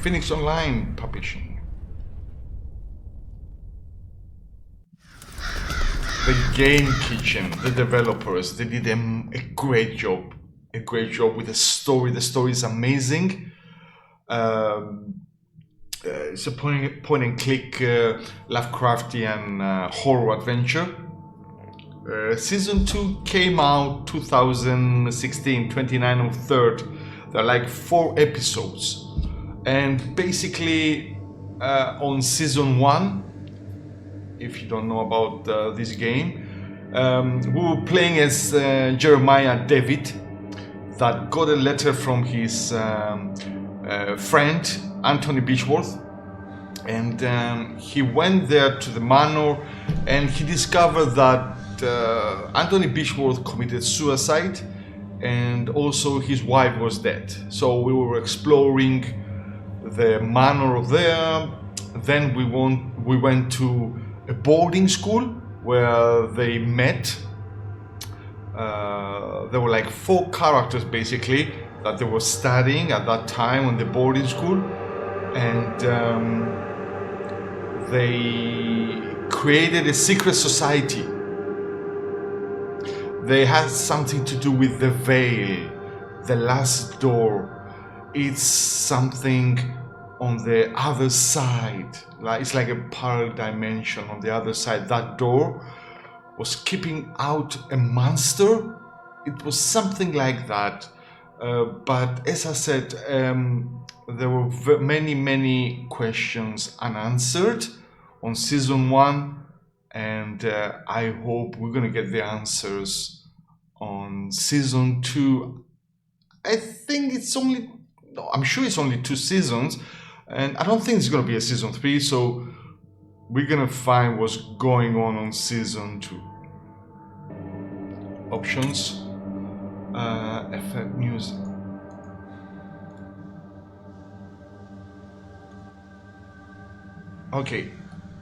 Phoenix Online publishing. The Game Kitchen, the developers, they did a great job. A great job with the story. The story is amazing. It's a point and click Lovecraftian horror adventure. Season 2 came out 2016, 29th of 3rd. There are like 4 episodes. And basically on season 1, if you don't know about this game, we were playing as Jeremiah Devitt, that got a letter from his friend Anthony Beechworth, and he went there to the manor, and he discovered that Anthony Beechworth committed suicide, and also his wife was dead. So we were exploring the manor there. Then we went to a boarding school where they met. There were like 4 characters basically that they were studying at that time on the boarding school, and they created a secret society. They had something to do with the veil, the last door. It's something on the other side, it's like a parallel dimension on the other side. That door was keeping out a monster. It was something like that. But as I said, there were many questions unanswered on season 1, and I hope we're gonna get the answers on season 2. I'm sure it's only 2 seasons, and I don't think it's gonna be a season 3, so we're gonna find what's going on season 2. Options, effect, music. Okay,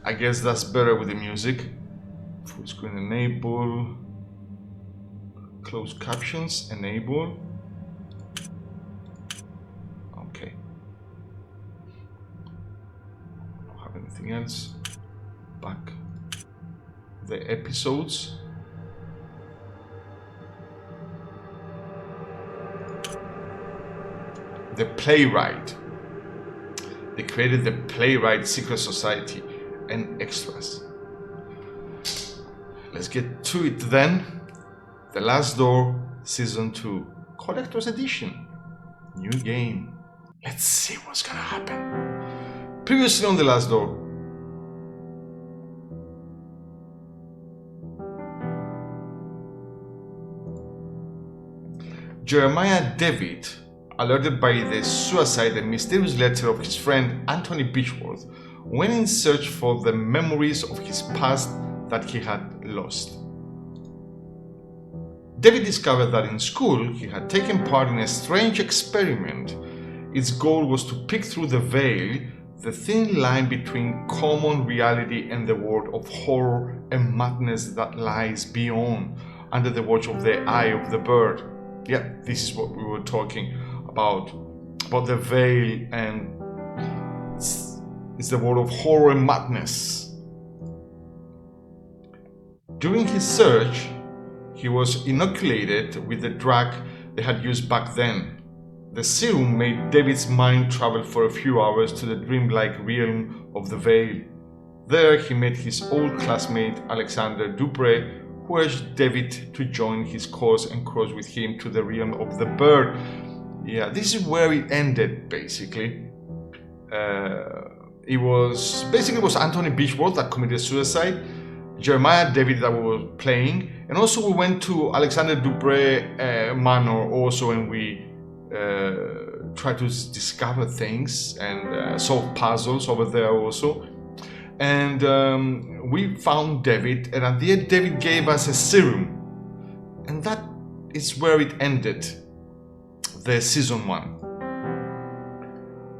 I guess that's better with the music. Full screen enable, closed captions enable. Okay. Don't have anything else. Back. The episodes. The Playwright. They created the Playwright Secret Society and extras. Let's get to it then. The Last Door, Season 2, Collector's Edition. New game. Let's see what's gonna happen. Previously on The Last Door. Jeremiah Devitt, alerted by the suicide and mysterious letter of his friend Anthony Beechworth, went in search for the memories of his past that he had lost. David discovered that in school he had taken part in a strange experiment. Its goal was to pick through the veil, the thin line between common reality and the world of horror and madness that lies beyond, under the watch of the eye of the bird. Yeah, this is what we were talking about the veil, and it's the world of horror and madness. During his search, he was inoculated with the drug they had used back then. The serum made David's mind travel for a few hours to the dreamlike realm of the veil. There he met his old classmate Alexander Dupre, who urged David to join his cause and cross with him to the realm of the bird. Yeah, this is where it ended, basically. It was Anthony Beechworth that committed suicide, Jeremiah Devitt that we were playing, and also we went to Alexander Dupre manor also, and we tried to discover things and solve puzzles over there also. And we found David, and at the end David gave us a serum, and that is where it ended, the season 1.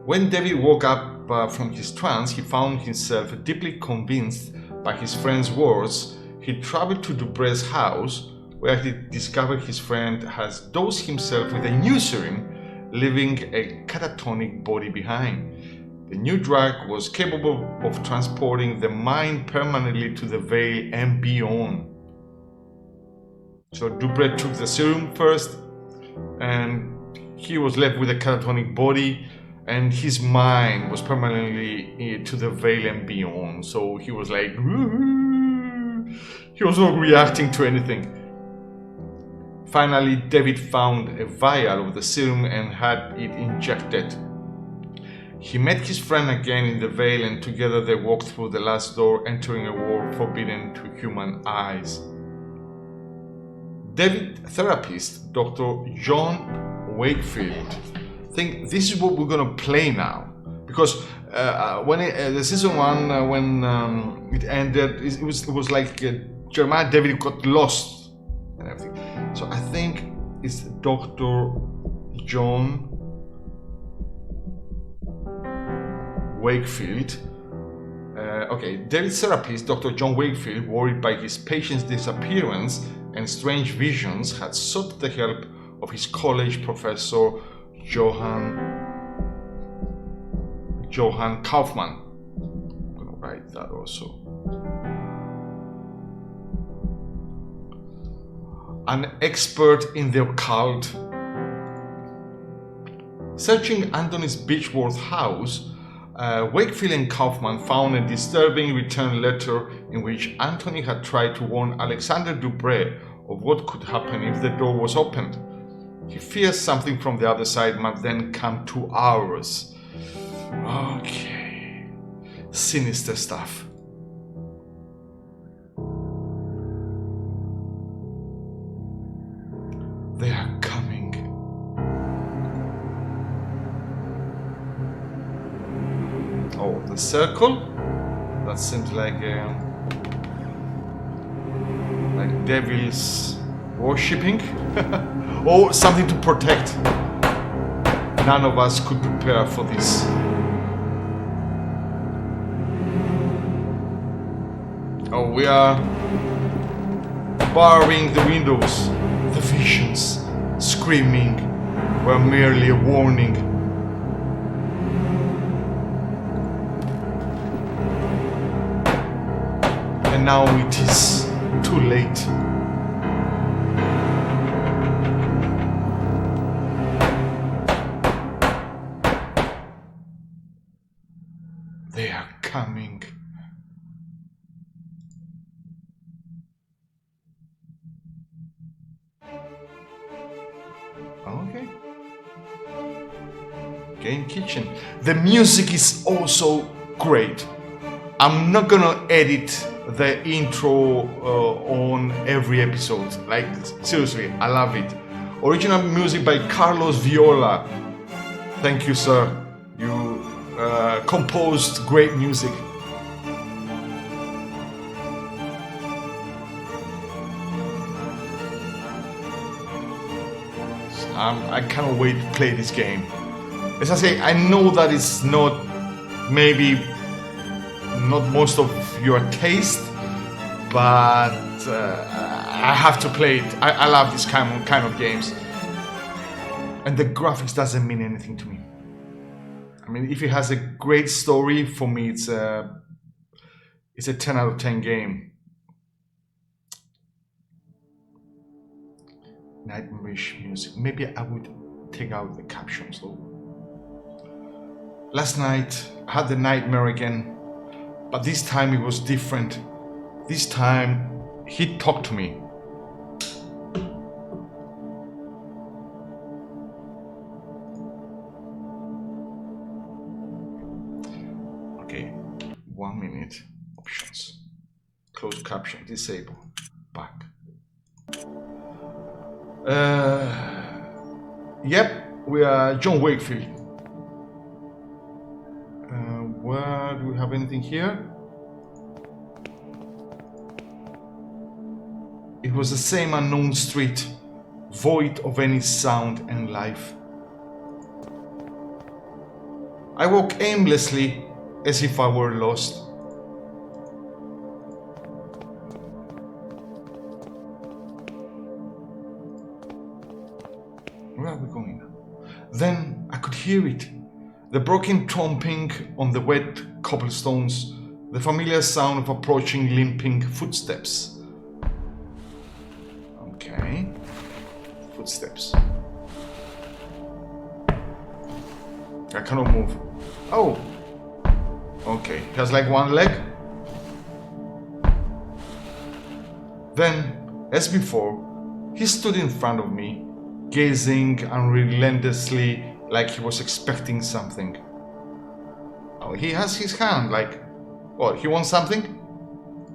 When David woke up from his trance, he found himself deeply convinced by his friend's words. He traveled to Dupre's house, where he discovered his friend has dosed himself with a new serum leaving a catatonic body behind. The new drug was capable of transporting the mind permanently to the veil and beyond. So Dupre took the serum first, and he was left with a catatonic body, and his mind was permanently to the veil and beyond. So he was like, woo-hoo. He was not reacting to anything. Finally, Devitt found a vial of the serum and had it injected. He met his friend again in the veil, and together they walked through the last door, entering a world forbidden to human eyes. Devitt therapist, Dr. John Wakefield. I think this is what we're gonna play now, because when the season one, when it ended, it was like Jeremiah Devitt got lost and everything. So I think it's Dr. John Wakefield. Okay, Devitt's therapist, Dr. John Wakefield, worried by his patient's disappearance and strange visions, had sought the help of his college professor, Johann Kaufman. I'm gonna write that also. An expert in the occult. Searching Anthony Beechworth's house, Wakefield and Kaufman found a disturbing return letter in which Anthony had tried to warn Alexander Dupre of what could happen if the door was opened. He fears something from the other side might then come to ours. Okay. Sinister stuff. They are coming. Oh, the circle? That seems like devils worshipping. Or something to protect. None of us could prepare for this. Oh, we are barring the windows. The visions screaming were merely a warning. And now it is too late. They are coming. Okay. Game Kitchen. The music is also great. I'm not gonna edit the intro on every episode. Like, seriously, I love it. Original music by Carlos Viola. Thank you, sir. You composed great music. I cannot wait to play this game. As I say, I know that it's not most of your taste, but I have to play it. I love this kind of games. And the graphics doesn't mean anything to me. I mean, if it has a great story, for me it's a 10 out of 10 game. Nightmarish music. Maybe I would take out the captions though. Last night I had the nightmare again, but this time it was different. This time he talked to me. Okay, 1 minute. Options. Closed caption. Disable. Back. Yep, we are John Wakefield. Where do we have anything here? It was the same unknown street, void of any sound and life. I walked aimlessly as if I were lost. Where are we going now? Then I could hear it. The broken tromping on the wet cobblestones, the familiar sound of approaching limping footsteps. Okay. Footsteps. I cannot move. Oh. Okay. He has like one leg. Then, as before, he stood in front of me, gazing unrelentlessly like he was expecting something. Oh, he has his hand like, what, he wants something?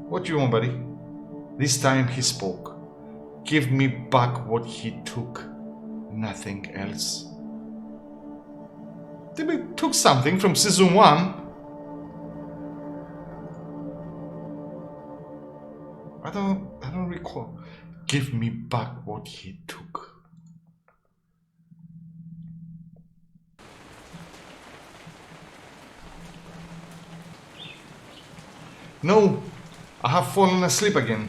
What do you want, buddy? This time he spoke. Give me back what he took, nothing else. Did we took something from season 1? I don't recall. Give me back what he took. No, I have fallen asleep again.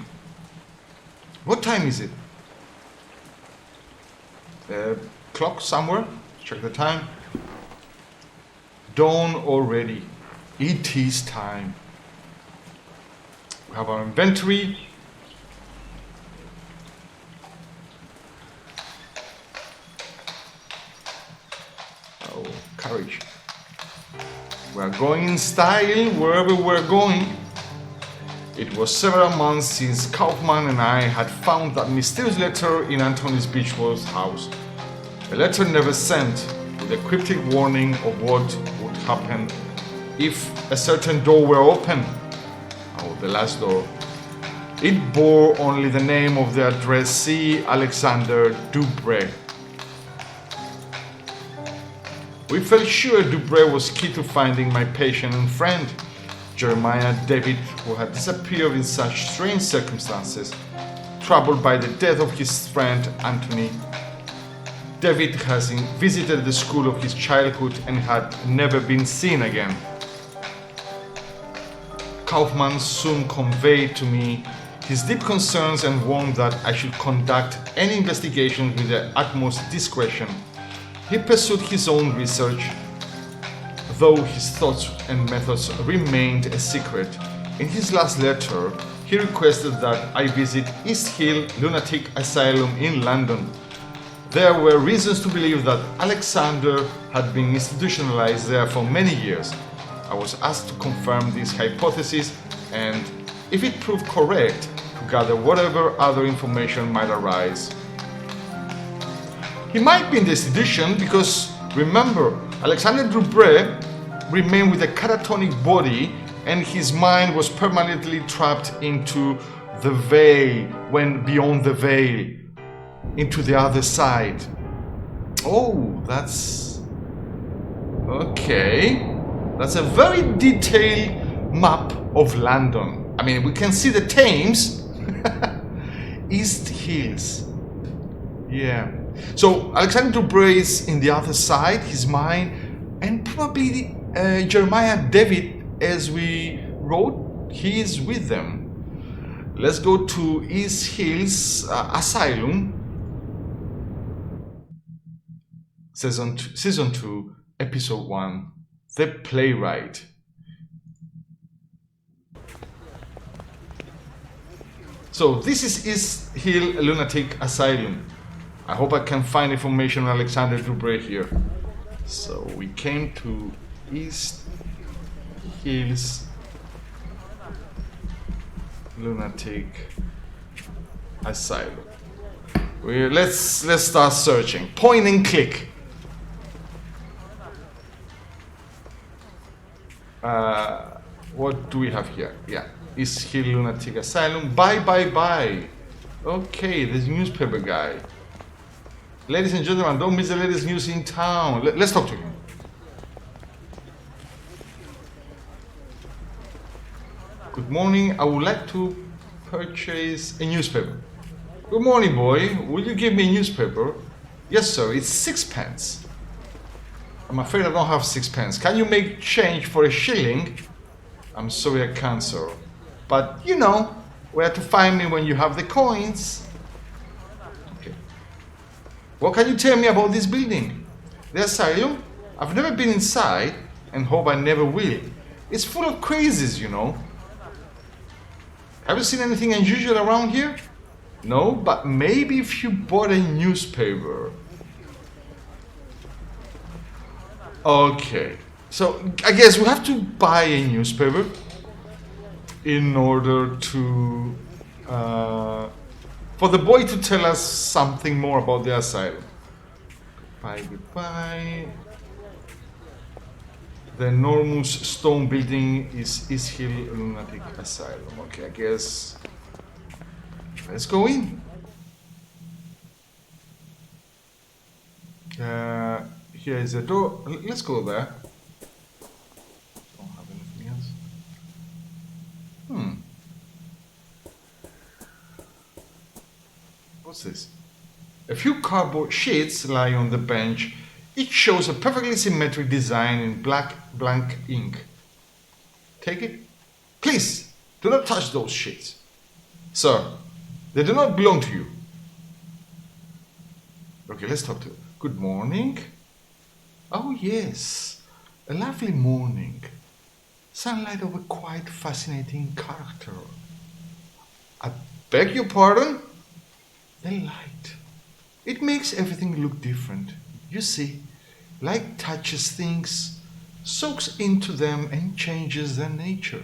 What time is it? Clock somewhere? Check the time. Dawn already. It is time. We have our inventory. Oh, courage. We are going in style wherever we're going. It was several months since Kaufman and I had found that mysterious letter in Anthony Beechworth's house. A letter never sent, with a cryptic warning of what would happen if a certain door were open. Oh, the last door. It bore only the name of the addressee, Alexander Dubray. We felt sure Dubray was key to finding my patient and friend, Jeremiah Devitt, who had disappeared in such strange circumstances, troubled by the death of his friend Anthony. Devitt has visited the school of his childhood and had never been seen again. Kaufman soon conveyed to me his deep concerns and warned that I should conduct any investigation with the utmost discretion. He pursued his own research, though his thoughts and methods remained a secret. In his last letter, he requested that I visit East Hill Lunatic Asylum in London. There were reasons to believe that Alexander had been institutionalized there for many years. I was asked to confirm this hypothesis and, if it proved correct, to gather whatever other information might arise. He might be in the institution because, remember, Alexander Dubray remained with a catatonic body and his mind was permanently trapped into the veil, went beyond the veil, into the other side. Oh, that's... okay. That's a very detailed map of London. I mean, we can see the Thames. East Hills. Yeah. So Alexander Dubray is in the other side, his mind, and probably Jeremiah Devitt, as we wrote, he is with them. Let's go to East Hills Asylum, season 2, episode 1, The Playwright. So this is East Hill Lunatic Asylum. I hope I can find information on Alexander Dubray here. So we came to East Hills Lunatic Asylum. Let's start searching. Point and click. What do we have here? Yeah, East Hill Lunatic Asylum. Bye. Okay, there's a newspaper guy. Ladies and gentlemen, don't miss the latest news in town. Let's talk to him. Good morning. I would like to purchase a newspaper. Good morning, boy. Will you give me a newspaper? Yes, sir. It's 6 pence. I'm afraid I don't have 6 pence. Can you make change for a shilling? I'm sorry, I can't, sir. But you know where to find me when you have the coins. Okay. What can you tell me about this building? The asylum? I've never been inside and hope I never will. It's full of crazies, you know. Have you seen anything unusual around here? No, but maybe if you bought a newspaper. Okay, so I guess we have to buy a newspaper in order to for the boy to tell us something more about the asylum. Goodbye. The enormous stone building is East Hill Lunatic Asylum. Okay, I guess let's go in. Here is the door. Let's go there. Don't have anything else. What's this? A few cardboard sheets lie on the bench. Each shows a perfectly symmetric design in blank ink. Take it? Please, do not touch those sheets. Sir, they do not belong to you. Okay, let's talk to you. Good morning. Oh yes, a lovely morning. Sunlight of a quite fascinating character. I beg your pardon? The light. It makes everything look different. You see, light touches things, soaks into them and changes their nature.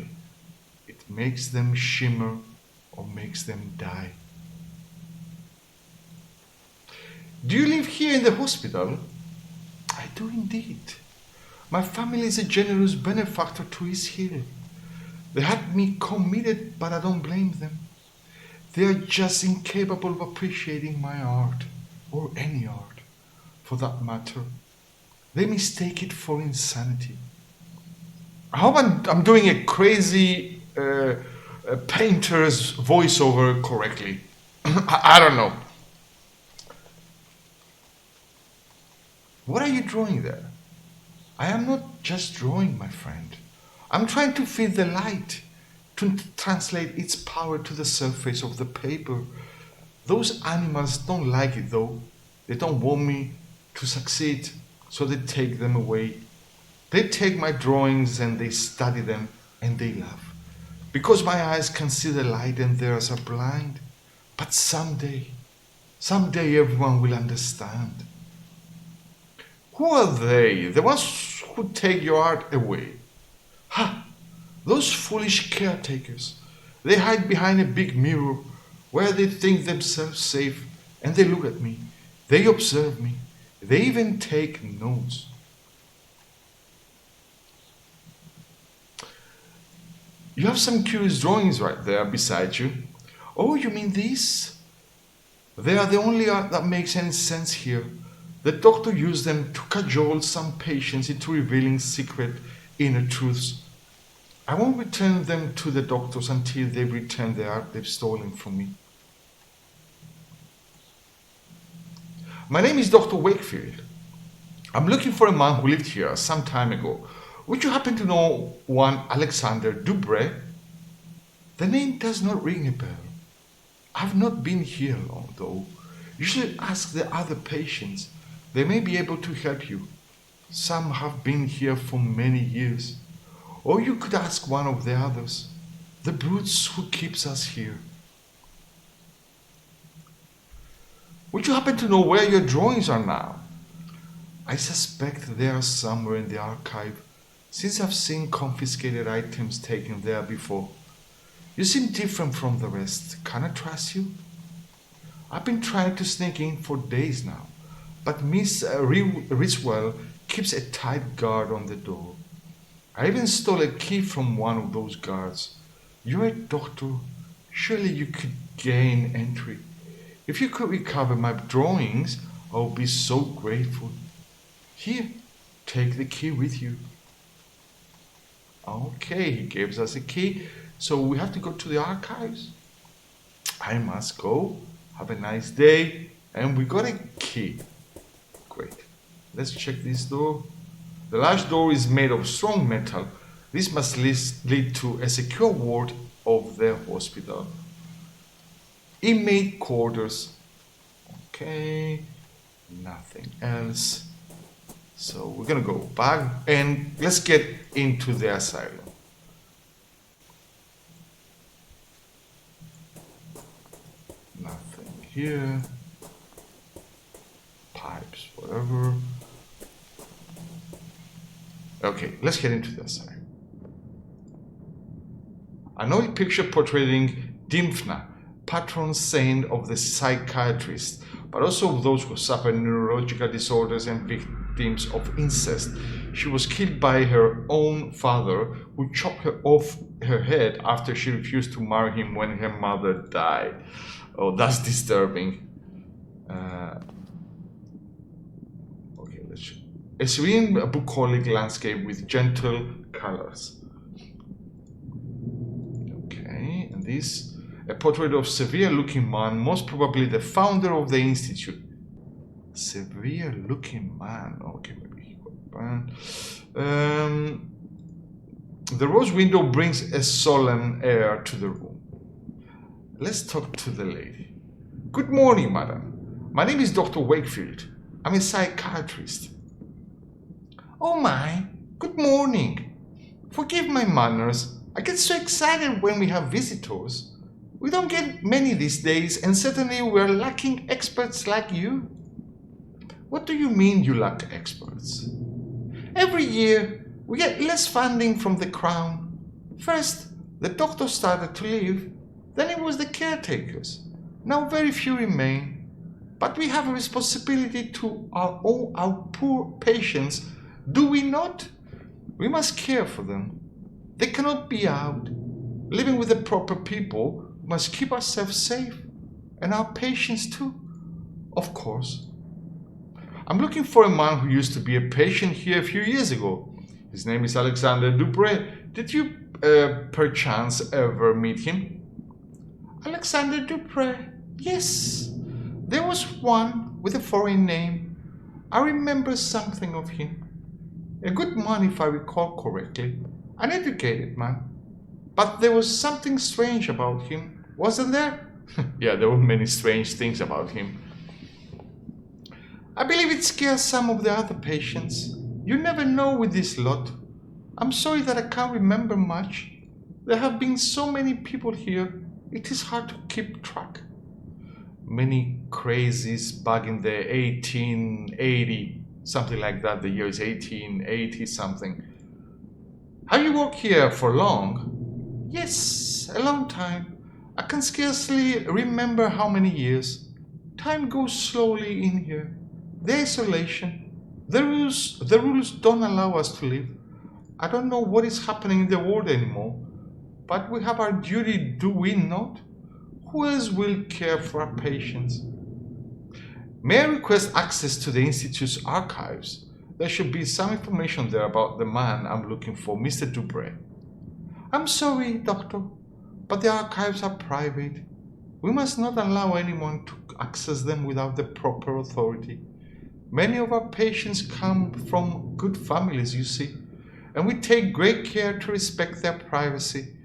It makes them shimmer or makes them die. Do you live here in the hospital? I do indeed. My family is a generous benefactor to East Hill. They had me committed, but I don't blame them. They are just incapable of appreciating my art, or any art, for that matter. They mistake it for insanity. I hope I'm doing a crazy painter's voiceover correctly. I don't know. What are you drawing there? I am not just drawing, my friend. I'm trying to feed the light, to translate its power to the surface of the paper. Those animals don't like it though. They don't want me to succeed, so they take them away. They take my drawings and they study them and they laugh. Because my eyes can see the light and theirs are blind. But someday everyone will understand. Who are they? The ones who take your art away. Ha! Those foolish caretakers. They hide behind a big mirror where they think themselves safe and they look at me. They observe me. They even take notes. You have some curious drawings right there beside you. Oh, you mean these? They are the only art that makes any sense here. The doctor used them to cajole some patients into revealing secret inner truths. I won't return them to the doctors until they've returned the art they've stolen from me. My name is Dr. Wakefield. I'm looking for a man who lived here some time ago. Would you happen to know one Alexander Dubray? The name does not ring a bell. I've not been here long, though. You should ask the other patients. They may be able to help you. Some have been here for many years. Or you could ask one of the others, the brutes who keeps us here. Would you happen to know where your drawings are now? I suspect they are somewhere in the archive, since I've seen confiscated items taken there before. You seem different from the rest. Can I trust you? I've been trying to sneak in for days now, but Miss Riswell keeps a tight guard on the door. I even stole a key from one of those guards. You're a doctor. Surely you could gain entry. If you could recover my drawings, I would be so grateful. Here, take the key with you. Okay, he gives us a key, so we have to go to the archives. I must go. Have a nice day. And we got a key. Great. Let's check this door. The large door is made of strong metal. This must lead to a secure ward of the hospital. Inmate quarters. Okay. Nothing else. So we're gonna go back and let's get into the asylum. Nothing here. Pipes, whatever. Okay, let's get into the asylum. An oil picture portraying Dimphna, patron saint of the psychiatrist, but also of those who suffer neurological disorders and victims of incest. She was killed by her own father, who chopped her off her head after she refused to marry him when her mother died. Oh, that's disturbing. Okay, let's see. A serene bucolic landscape with gentle colors. Okay, and this, a portrait of severe-looking man, most probably the founder of the institute. Severe-looking man. Okay, maybe he got burned. The rose window brings a solemn air to the room. Let's talk to the lady. Good morning, madam. My name is Dr. Wakefield. I'm a psychiatrist. Oh my, good morning. Forgive my manners. I get so excited when we have visitors. We don't get many these days, and certainly we're lacking experts like you. What do you mean you lack experts? Every year, we get less funding from the Crown. First, the doctors started to leave. Then it was the caretakers. Now very few remain. But we have a responsibility to our poor patients, do we not? We must care for them. They cannot be out. Living with the proper people, we must keep ourselves safe. And our patients too, of course. I'm looking for a man who used to be a patient here a few years ago. His name is Alexander Dupre. Did you perchance ever meet him? Alexander Dupre? Yes. There was one with a foreign name. I remember something of him. A good man, if I recall correctly. An educated man. But there was something strange about him, wasn't there? Yeah, there were many strange things about him. I believe it scares some of the other patients. You never know with this lot. I'm sorry that I can't remember much. There have been so many people here, it is hard to keep track. Many crazies back in the 1880, something like that. The year is 1880 something. Have you worked here for long? Yes, a long time. I can scarcely remember how many years. Time goes slowly in here. The isolation. The rules don't allow us to live. I don't know what is happening in the world anymore. But we have our duty, do we not? Who else will care for our patients? May I request access to the Institute's archives? There should be some information there about the man I'm looking for, Mr. Dupre. I'm sorry, Doctor, but the archives are private. We must not allow anyone to access them without the proper authority. Many of our patients come from good families, you see, and we take great care to respect their privacy.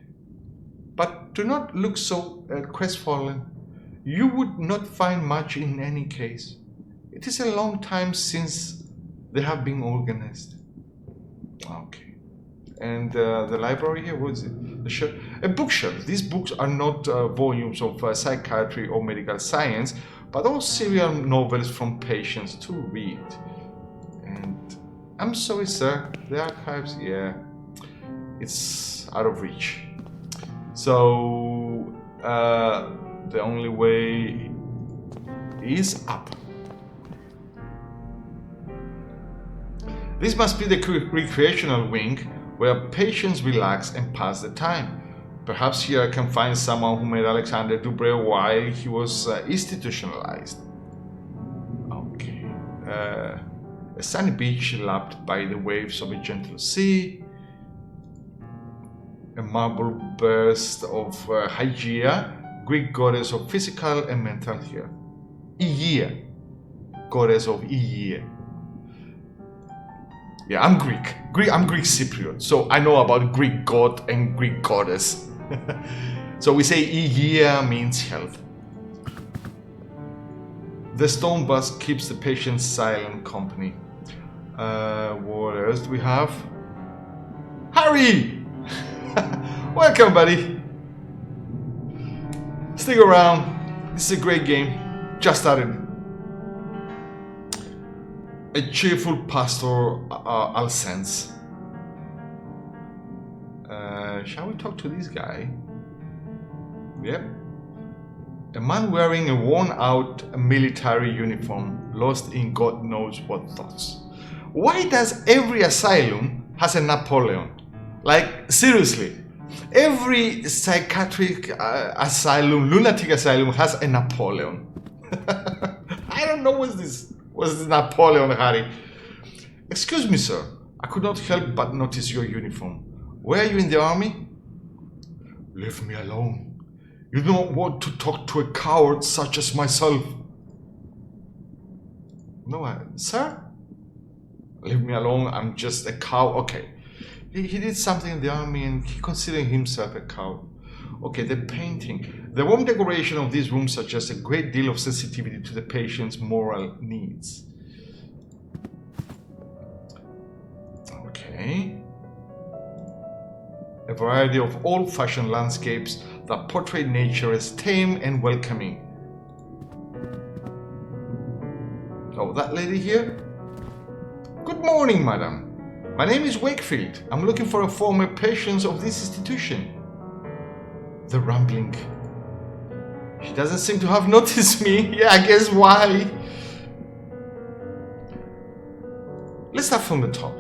But do not look so crestfallen. You would not find much in any case. It is a long time since they have been organized. Okay. And the library here, what is it? The shelf? A bookshelf. These books are not volumes of psychiatry or medical science, but all serial novels from patients to read. And I'm sorry, sir, the archives, yeah, it's out of reach. So the only way is up. This must be the recreational wing where patients relax and pass the time. Perhaps here I can find someone who met Alexander Dupre while he was institutionalized. Okay. A sunny beach lapped by the waves of a gentle sea. A marble burst of Hygeia, Greek goddess of physical and mental health. Hygeia, goddess of Hygeia. Yeah, I'm Greek. I'm Greek Cypriot, so I know about Greek god and Greek goddess. So we say Hygeia means health. The stone bust keeps the patient silent company. What else do we have? Harry! Welcome, buddy. Stick around. This is a great game. Just started. A cheerful pastor, I'll sense. Shall we talk to this guy? Yep. A man wearing a worn-out military uniform, lost in God knows what thoughts. Why does every asylum has a Napoleon? Like, seriously, every psychiatric asylum, lunatic asylum has a Napoleon. I don't know what's this Napoleon, Harry. Excuse me, sir. I could not help but notice your uniform. Were you in the army? Leave me alone. You don't want to talk to a coward such as myself. No, sir? Leave me alone. I'm just a cow. Okay. He did something in the army and he considered himself a coward. Okay, the painting. The warm decoration of this room suggests a great deal of sensitivity to the patient's moral needs. Okay. A variety of old-fashioned landscapes that portray nature as tame and welcoming. Oh, that lady here? Good morning, madam. My name is Wakefield. I'm looking for a former patient of this institution. The rambling. She doesn't seem to have noticed me. Yeah, I guess why. Let's start from the top.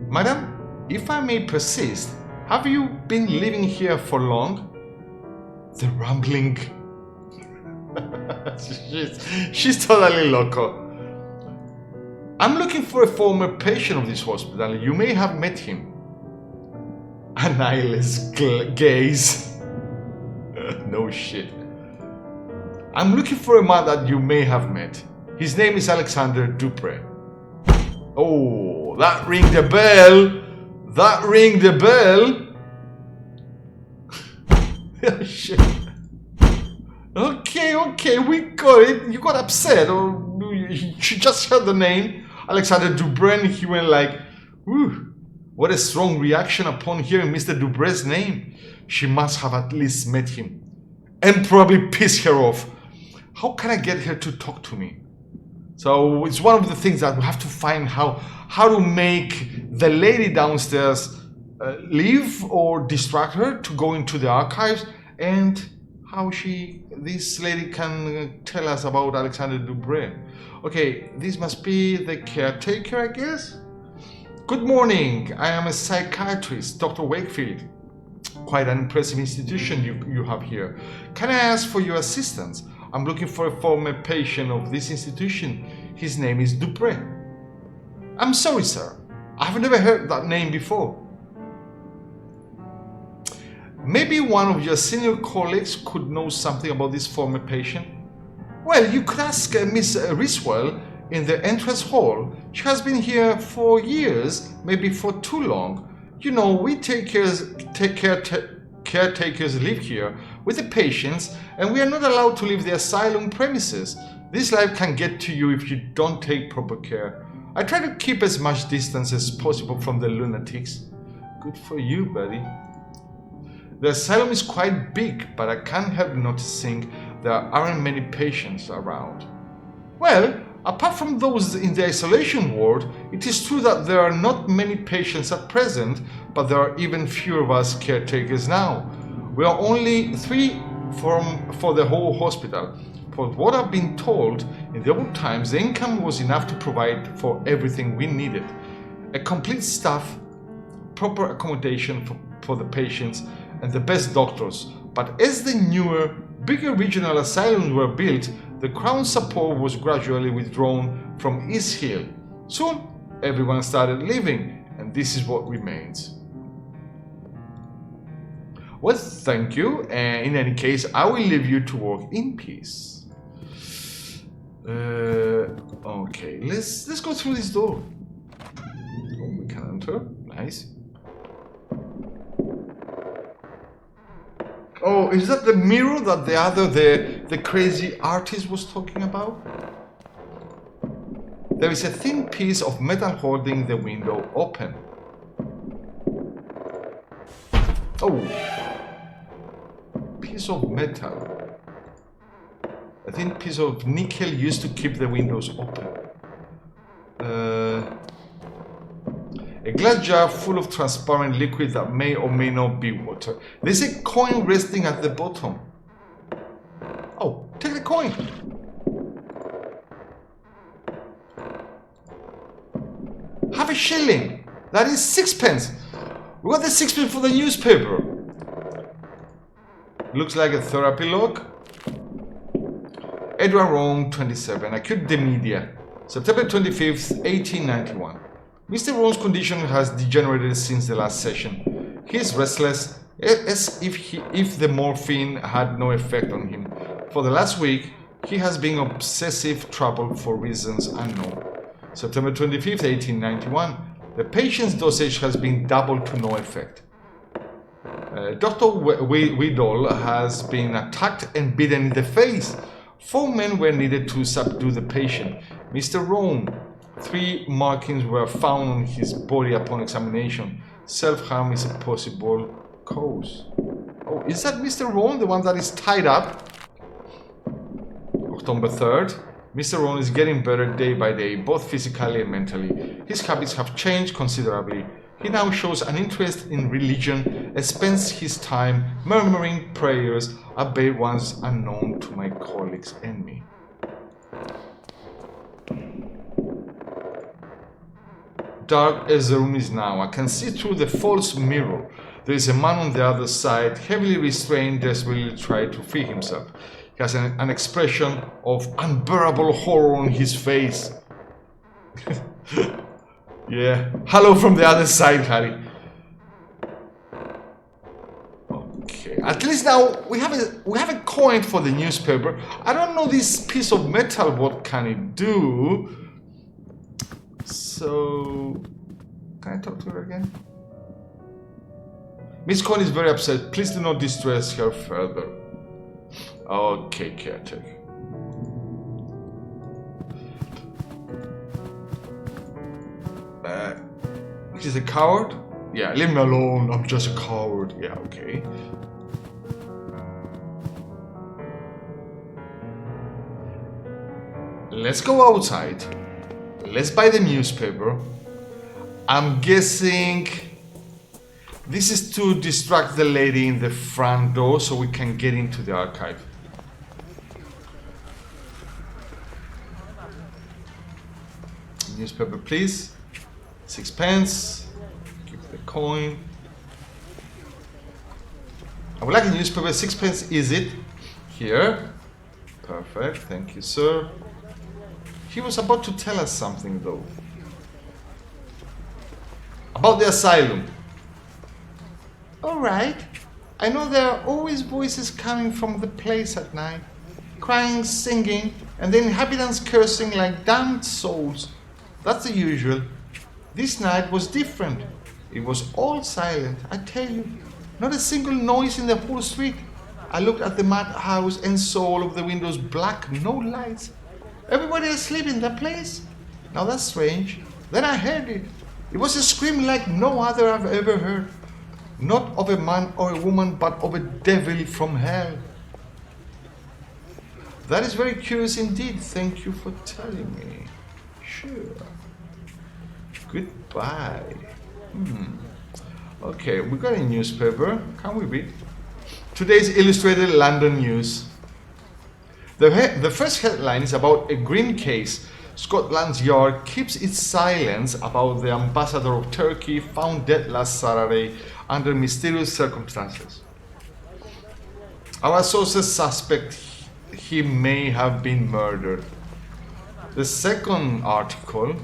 Madam, if I may persist, have you been living here for long? The rambling. she's totally loco. I'm looking for a former patient of this hospital. You may have met him. An eyeless gaze. No shit. I'm looking for a man that you may have met. His name is Alexander Dupre. Oh, that ring the bell. That ring the bell. Oh, shit. Okay, we got it. You got upset, or you just heard the name Alexander Dupre, and he went like, "Ooh, what a strong reaction upon hearing Mr. Dupre's name. She must have at least met him, and probably pissed her off. How can I get her to talk to me?" So it's one of the things that we have to find how to make the lady downstairs leave or distract her to go into the archives, and how this lady can tell us about Alexander Dupre. Okay, this must be the caretaker, I guess. Good morning. I am a psychiatrist, Dr. Wakefield. Quite an impressive institution you have here. Can I ask for your assistance? I'm looking for a former patient of this institution. His name is Dupre. I'm sorry, sir. I've never heard that name before. Maybe one of your senior colleagues could know something about this former patient. Well, you could ask Miss Riswell in the entrance hall. She has been here for years, maybe for too long. You know, we caretakers live here with the patients, and we are not allowed to leave the asylum premises. This life can get to you if you don't take proper care. I try to keep as much distance as possible from the lunatics. Good for you, buddy. The asylum is quite big, but I can't help noticing there aren't many patients around. Well, apart from those in the isolation ward, it is true that there are not many patients at present, but there are even fewer of us caretakers now. We are only 3 for the whole hospital. For what I've been told, in the old times the income was enough to provide for everything we needed. A complete staff, proper accommodation for the patients, and the best doctors. But as the newer, bigger regional asylums were built, the Crown's support was gradually withdrawn from East Hill. Soon, everyone started leaving, and this is what remains. Well, thank you, and in any case, I will leave you to work in peace. Okay, let's go through this door. Oh, we can enter. Nice. Oh, is that the mirror that the crazy artist was talking about? There is a thin piece of metal holding the window open. Oh, piece of metal. A thin piece of nickel used to keep the windows open. A glass jar full of transparent liquid that may or may not be water. There's a coin resting at the bottom. Oh, take the coin. Half a shilling. That is 6p. We got the 6p for the newspaper. Looks like a therapy log. Edward Rome, 27, acute dementia, September 25th, 1891. Mr. Rome's condition has degenerated since the last session. He is restless, as if the morphine had no effect on him. For the last week, he has been obsessive trouble for reasons unknown. September 25th, 1891. The patient's dosage has been doubled to no effect. Dr. Weedall has been attacked and beaten in the face. 4 men were needed to subdue the patient. Mr. Rome, 3 markings were found on his body upon examination. Self-harm is a possible cause. Oh, is that Mr. Rome, the one that is tied up? October 3rd. Mr. Rome is getting better day by day, both physically and mentally. His habits have changed considerably. He now shows an interest in religion and spends his time murmuring prayers, albeit once unknown to my colleagues and me. Dark as the room is now, I can see through the false mirror. There is a man on the other side, heavily restrained, desperately trying to free himself. He has an expression of unbearable horror on his face. Yeah. Hello from the other side, Harry. Okay. At least now we have a coin for the newspaper. I don't know this piece of metal. What can it do? So, can I talk to her again? Miss Coin is very upset. Please do not distress her further. Okay, caretaker. He's a coward? Yeah, leave me alone. I'm just a coward. Yeah, okay. Let's go outside. Let's buy the newspaper. I'm guessing this is to distract the lady in the front door so we can get into the archive. Newspaper, please. 6p. Give the coin. I would like a newspaper. 6p, is it? Here. Perfect. Thank you, sir. He was about to tell us something, though. About the asylum. Alright. I know there are always voices coming from the place at night. Crying, singing, and the inhabitants cursing like damned souls. That's the usual. This night was different. It was all silent, I tell you. Not a single noise in the whole street. I looked at the madhouse and saw all of the windows black, no lights. Everybody asleep in the place. Now that's strange. Then I heard it. It was a scream like no other I've ever heard. Not of a man or a woman, but of a devil from hell. That is very curious indeed. Thank you for telling me. Sure. Goodbye. Okay, we got a newspaper. Can we read? Today's Illustrated London News. The first headline is about a green case. Scotland Yard keeps its silence about the ambassador of Turkey found dead last Saturday under mysterious circumstances. Our sources suspect he may have been murdered. The second article,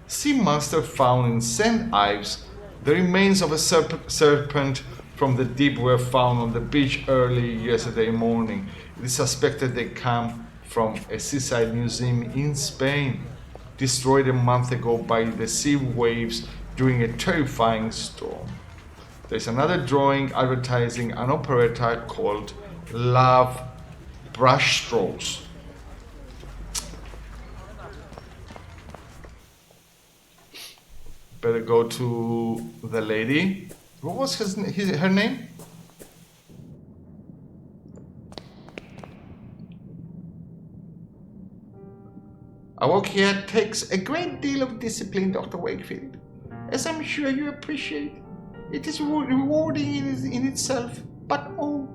sea monster found in St. Ives. The remains of a serpent from the deep were found on the beach early yesterday morning. It is suspected they come from a seaside museum in Spain, destroyed a month ago by the sea waves during a terrifying storm. There's another drawing advertising an operetta called Love Brushstrokes. Better go to the lady. What was her name? Our work here takes a great deal of discipline, Dr. Wakefield, as I'm sure you appreciate. It is rewarding in itself, but oh,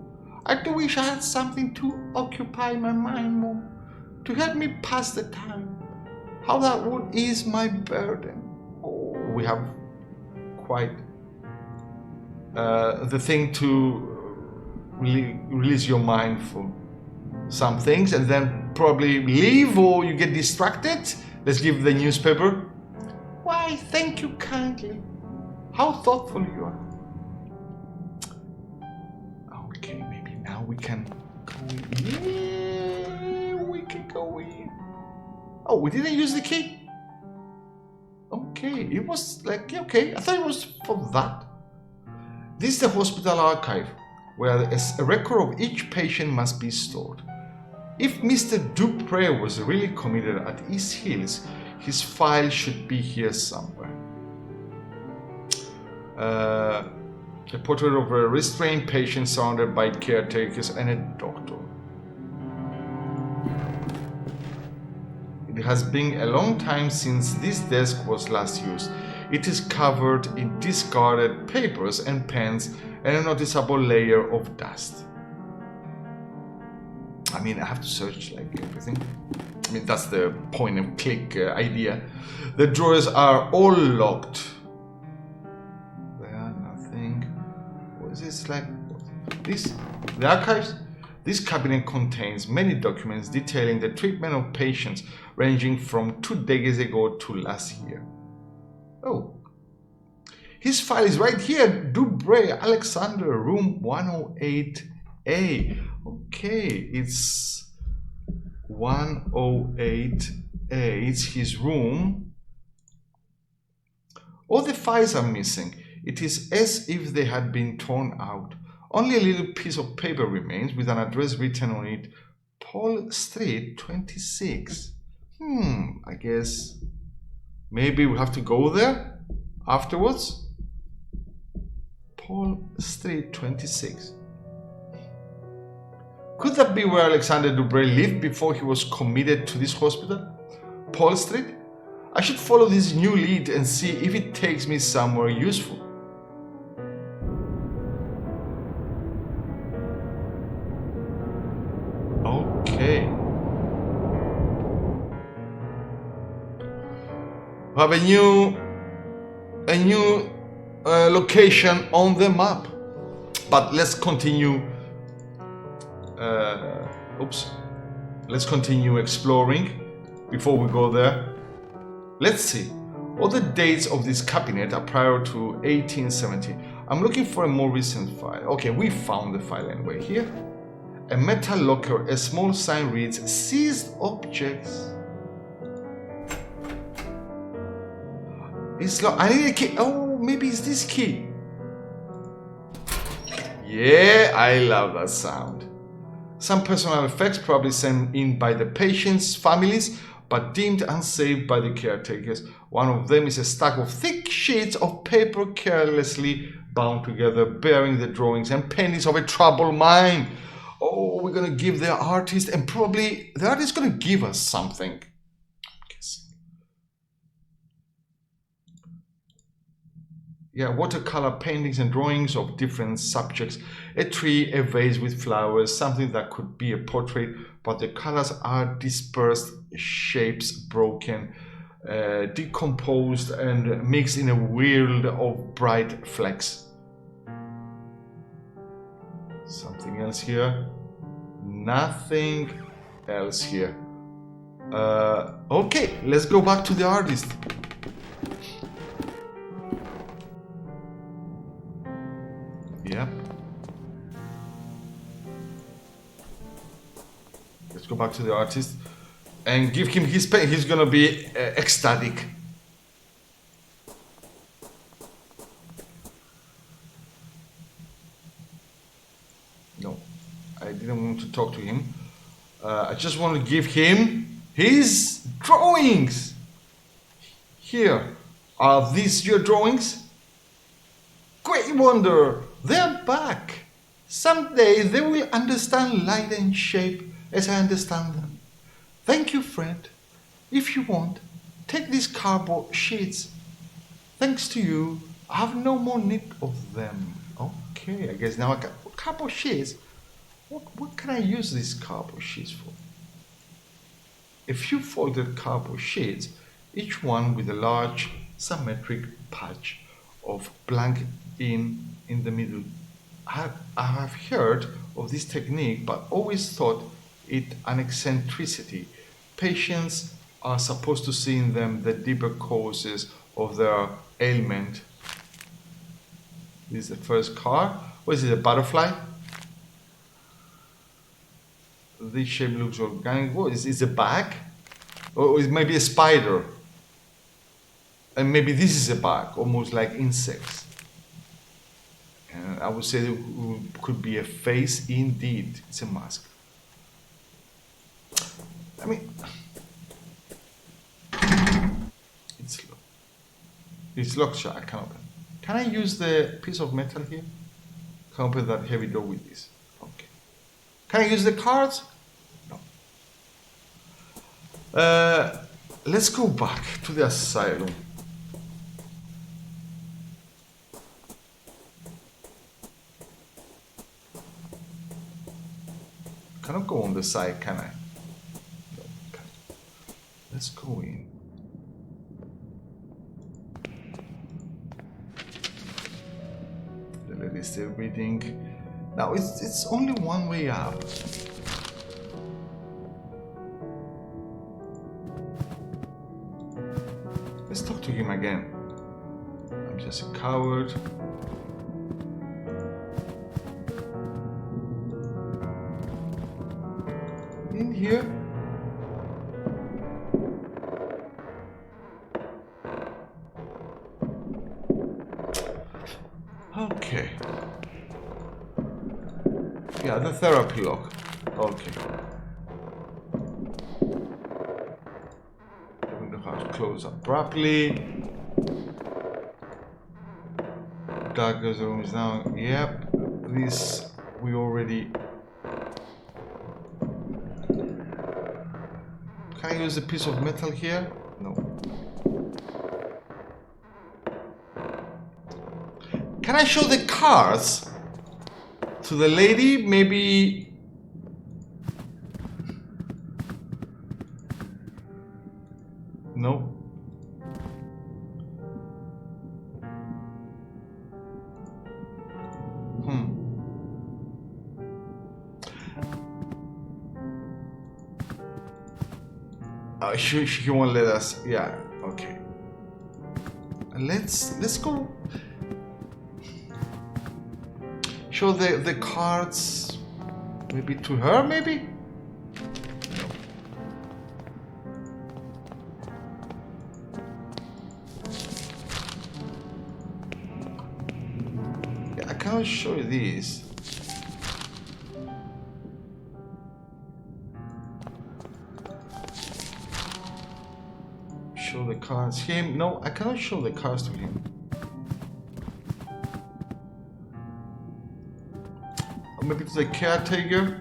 I do wish I had something to occupy my mind more, to help me pass the time. How that would ease my burden. Oh, we have quite the thing to release your mind for some things and then probably leave or you get distracted. Let's give the newspaper. Why, thank you kindly. How thoughtful you are. Okay, maybe now we can go in. Yeah, we can go in. Oh, we didn't use the key. Okay, it was like, okay, I thought it was for that. This is the hospital archive, where a record of each patient must be stored. If Mr. Dupre was really committed at East Hills, his file should be here somewhere. A portrait of a restrained patient surrounded by caretakers and a doctor. It has been a long time since this desk was last used. It is covered in discarded papers and pens and a noticeable layer of dust. I mean, I have to search like everything. I mean, that's the point and click idea. The drawers are all locked. There are nothing. What is this like? The archives? This cabinet contains many documents detailing the treatment of patients ranging from 2 decades ago to last year. Oh. His file is right here. Dupre, Alexander, room 108A. Okay, it's 108A. It's his room. All the files are missing. It is as if they had been torn out. Only a little piece of paper remains with an address written on it. Paul Street 26. I guess maybe we'll have to go there afterwards. Paul Street 26. Could that be where Alexander Dupre lived before he was committed to this hospital? Paul Street? I should follow this new lead and see if it takes me somewhere useful. Okay. We have a new location on the map. But let's continue. Let's continue exploring before we go there. Let's see. All the dates of this cabinet are prior to 1870. I'm looking for a more recent file. Okay, we found the file anyway. Here, a metal locker. A small sign reads "Seized objects." It's locked. I need a key. Oh, maybe it's this key. Yeah, I love that sound. Some personal effects probably sent in by the patients' families, but deemed unsafe by the caretakers. One of them is a stack of thick sheets of paper carelessly bound together, bearing the drawings and paintings of a troubled mind. Oh, we're going to give the artist, and probably the artist is going to give us something. Yeah, watercolor paintings and drawings of different subjects. A tree, a vase with flowers, something that could be a portrait, but the colors are dispersed, shapes broken, decomposed and mixed in a world of bright flecks. Something else here? Nothing else here. Okay, let's go back to the artist. Yep. Let's go back to the artist and give him his paint. He's gonna be ecstatic. No, I didn't want to talk to him. I just want to give him his drawings. Here, Are these your drawings? Great wonder! They're back! Someday they will understand light and shape as I understand them. Thank you, friend. If you want, take these cardboard sheets. Thanks to you, I have no more need of them. Okay, I guess now I can... Cardboard sheets? What can I use these cardboard sheets for? A few folded cardboard sheets, each one with a large symmetric patch of blank in the middle. I have heard of this technique, but always thought it an eccentricity. Patients are supposed to see in them the deeper causes of their ailment. This is the first card. What is it, a butterfly? This shape looks organic. What is it, a bag? Or it may be a spider. And maybe this is a bag, almost like insects. And I would say it could be a face indeed. It's a mask. I mean, it's locked shut. I can't open. Can I use the piece of metal here? Can I open that heavy door with this? Okay. Can I use the cards? No. Let's go back to the asylum. Cannot go on the side, can I? No, okay. Let's go in. The lady's still reading. Now it's only one way up. Let's talk to him again. I'm just a coward. In here. Okay. Yeah, the therapy lock. Okay. The window has to close abruptly. Dark as the room is now. Yep. This we already. Can I use a piece of metal here? No. Can I show the cards to the lady? Maybe. No. She won't let us. Yeah. Okay. Let's go. Show the cards. Maybe to her. Maybe. No. Yeah, I cannot show you these. Show the cards him. No, I cannot show the cards to him. Or maybe to the caretaker.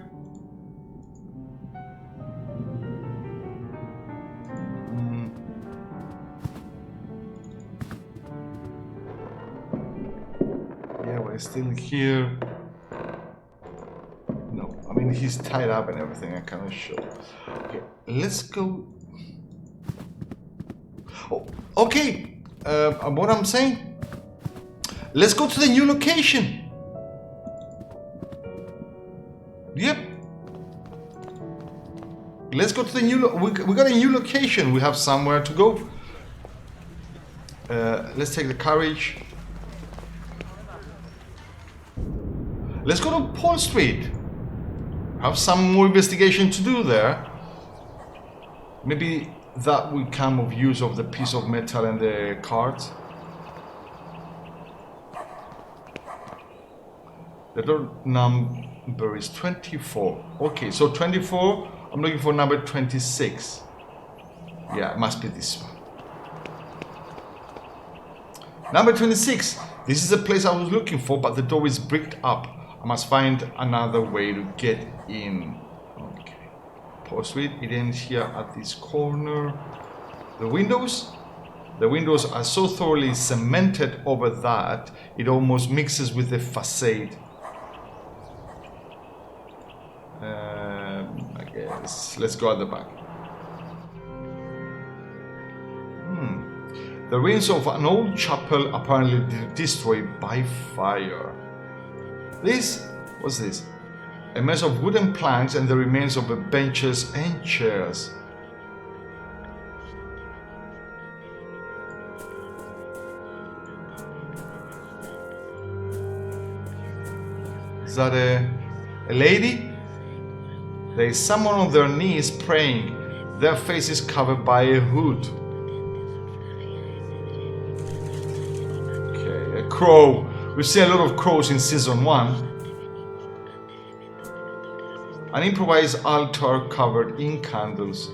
Yeah, we're still here. No, I mean he's tied up and everything. I cannot show. Okay, let's go. Oh, okay, what I'm saying, let's go to the new location. Yep. Let's go to the new, we got a new location. We have somewhere to go. Let's take the carriage. Let's go to Paul Street. Have some more investigation to do there. Maybe that will come of use of the piece of metal and the cards. The door number is 24. Okay, so 24, I'm looking for number 26. Yeah, it must be this one. Number 26. This is the place I was looking for, but the door is bricked up. I must find another way to get in. Okay. Post it. It ends here at this corner. The windows are so thoroughly cemented over that it almost mixes with the facade. I guess let's go at the back. The ruins of an old chapel apparently destroyed by fire. What's this? A mess of wooden planks and the remains of benches and chairs. Is that a lady? There is someone on their knees praying. Their face is covered by a hood. Okay, a crow. We've seen a lot of crows in season 1. An improvised altar covered in candles.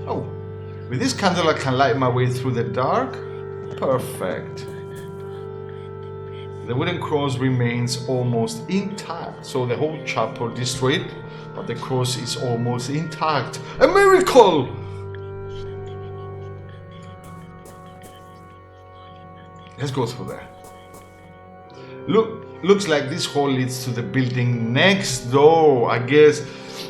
Oh, with this candle I can light my way through the dark. Perfect. The wooden cross remains almost intact. So the whole chapel destroyed, but the cross is almost intact. A miracle! Let's go through there. Looks like this hall leads to the building next door. I guess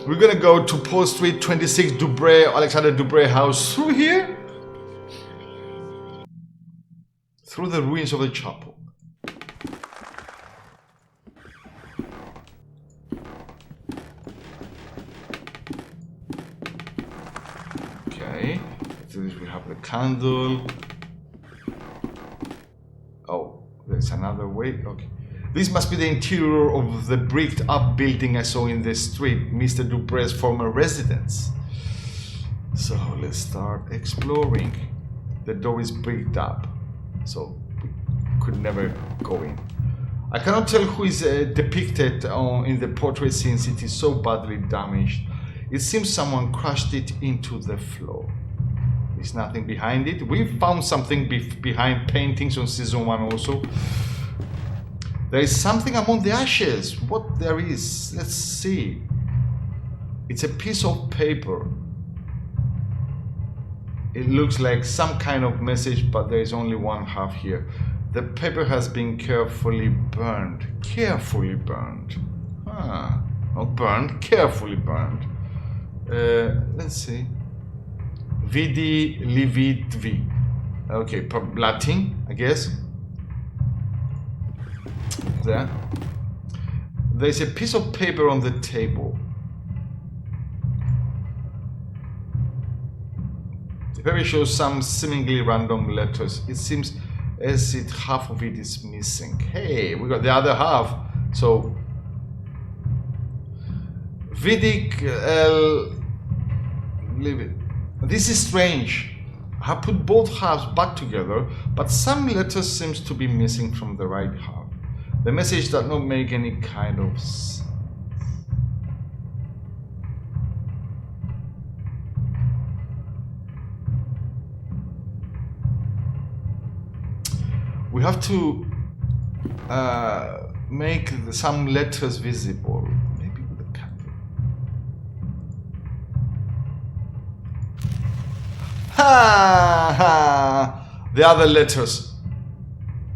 we're gonna go to Paul Street 26 Alexander Dubray house through here. Through the ruins of the chapel. Okay, so we have the candle. Oh, there's another way. Okay, this must be the interior of the bricked up building I saw in the street, Mr. Dubray's former residence. So let's start exploring. The door is bricked up, so we could never go in. I cannot tell who is depicted in the portrait since it is so badly damaged. It seems someone crushed it into the floor. There's nothing behind it. We found something behind paintings on season 1 also. There is something among the ashes. What there is, let's see. It's a piece of paper. It looks like some kind of message, but there is only one half here. The paper has been carefully burned. Carefully burned. Not burned, carefully burned. Let's see. Vidi livitvi. Okay, Latin, I guess. There's a piece of paper on the table. The paper shows some seemingly random letters. It seems as if half of it is missing. Hey, we got the other half. So, Vidic Livit. This is strange. I put both halves back together, but some letters seems to be missing from the right half. The message does not make any kind of sense. We have to make some letters visible. Maybe with a candle. The other letters.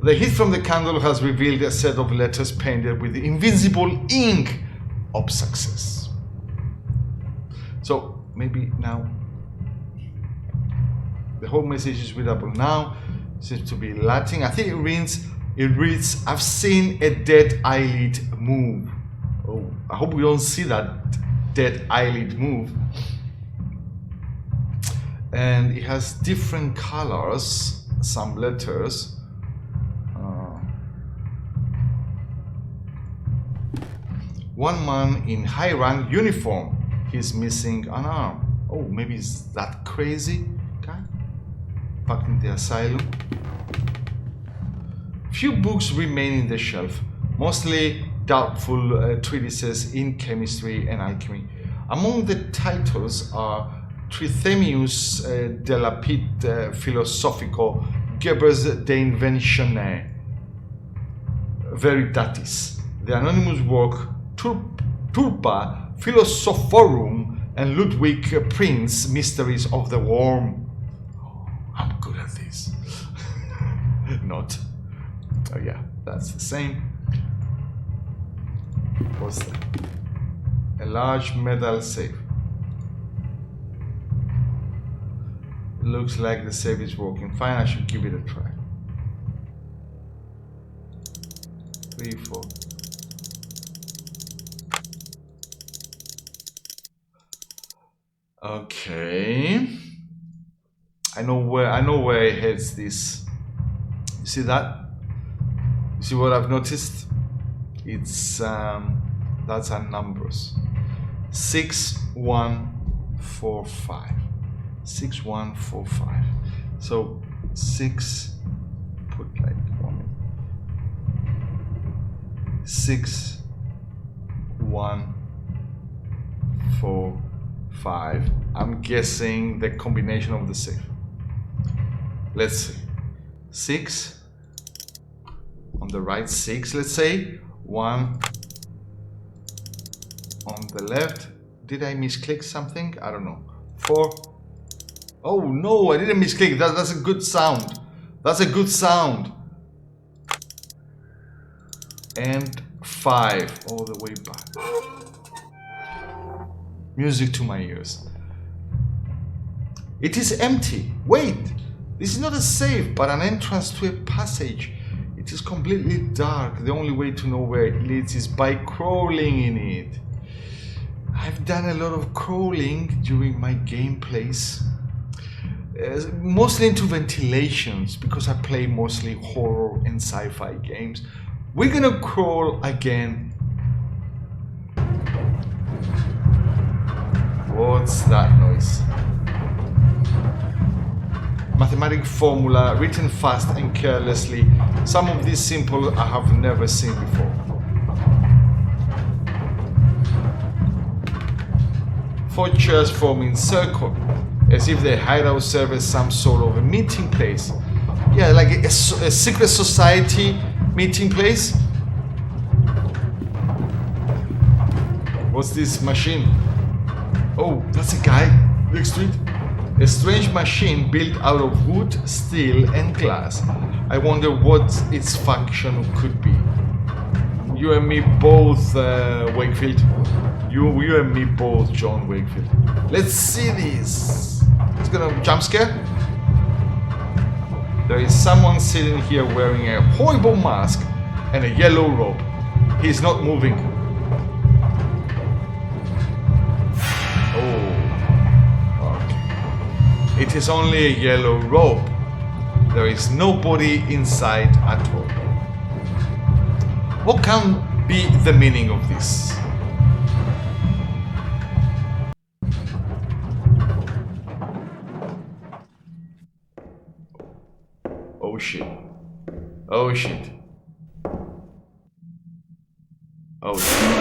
The heat from the candle has revealed a set of letters painted with the invisible ink of success. So maybe now the whole message is readable now. It seems to be Latin. I think it reads, I've seen a dead eyelid move. Oh, I hope we don't see that dead eyelid move. And it has different colors, some letters. One man in high rank uniform. He's missing an arm. Oh, maybe it's that crazy guy back in the asylum. Few books remain in the shelf, mostly doubtful treatises in chemistry and alchemy. Among the titles are Trithemius de lapid philosophico Gebers de Inventione Veritatis, the anonymous work Turpa Philosophorum and Ludwig Prince Mysteries of the Worm. I'm good at this. Not. Oh yeah, that's the same. What's that? A large metal safe. Looks like the safe is working fine. I should give it a try. 3, 4. Okay. I know where it heads this. You see that? You see what I've noticed? It's that's our numbers. 6, 1, 4, 5. 6, 1, 4, 5. So 6, put like 1. 6, 1, 4, 5. I'm guessing the combination of the safe. Let's see. 6 on the right, 6, let's say. 1 on the left. Did I misclick something? I don't know. 4. Oh no, I didn't misclick. That's a good sound. That's a good sound. And 5 all the way back. Music to my ears. It is empty. Wait, this is not a safe, but an entrance to a passage. It is completely dark. The only way to know where it leads is by crawling in it. I've done a lot of crawling during my gameplays. Mostly into ventilations, because I play mostly horror and sci-fi games. We're gonna crawl again. What's that noise? Mathematic formula written fast and carelessly. Some of these symbols I have never seen before. 4 chairs forming circle, as if the hideout served as some sort of a meeting place. Yeah, like a secret society meeting place. What's this machine? Oh, that's a guy next to it. A strange machine built out of wood, steel, and glass. I wonder what its function could be. You and me both, Wakefield. You and me both, John Wakefield. Let's see this. It's gonna jump scare. There is someone sitting here wearing a horrible mask and a yellow robe. He's not moving. Oh, okay. It is only a yellow robe. There is nobody inside at all. What can be the meaning of this? Oh shit. Oh shit. Oh shit.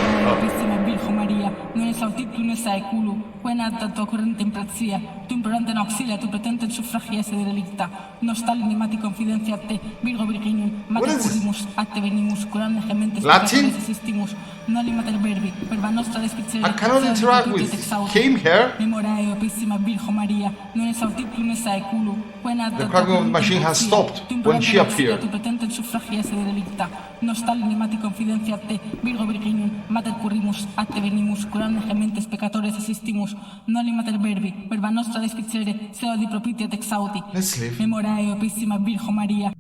Virgo María, non esautitlu ne saeculu, quena tanto corrente in prazia, tu implorante in auxilia, tu pretente in suffragia se delicta, nostal inimati confidencia a te, Virgo Virginum, mater curimus, a te venimus, curande gementes peccatoribus assistimus, noli mater verbi, per nostra despicere, I cannot interact with him here. Memorae opissima Virgo Maria, non esautitlu ne saeculu, quena The cracking of the machine has stopped when she appeared. Tu pretente in suffragia se delicta, nostal inimati confidencia a te, Virgo Virginum, mater curimus, a te venimus, curande gementes peccatores assistimus, noli mater verbi, verba nostra despicere, seo di propitia texauti. Let's leave. Memorae opissima Virgo Maria.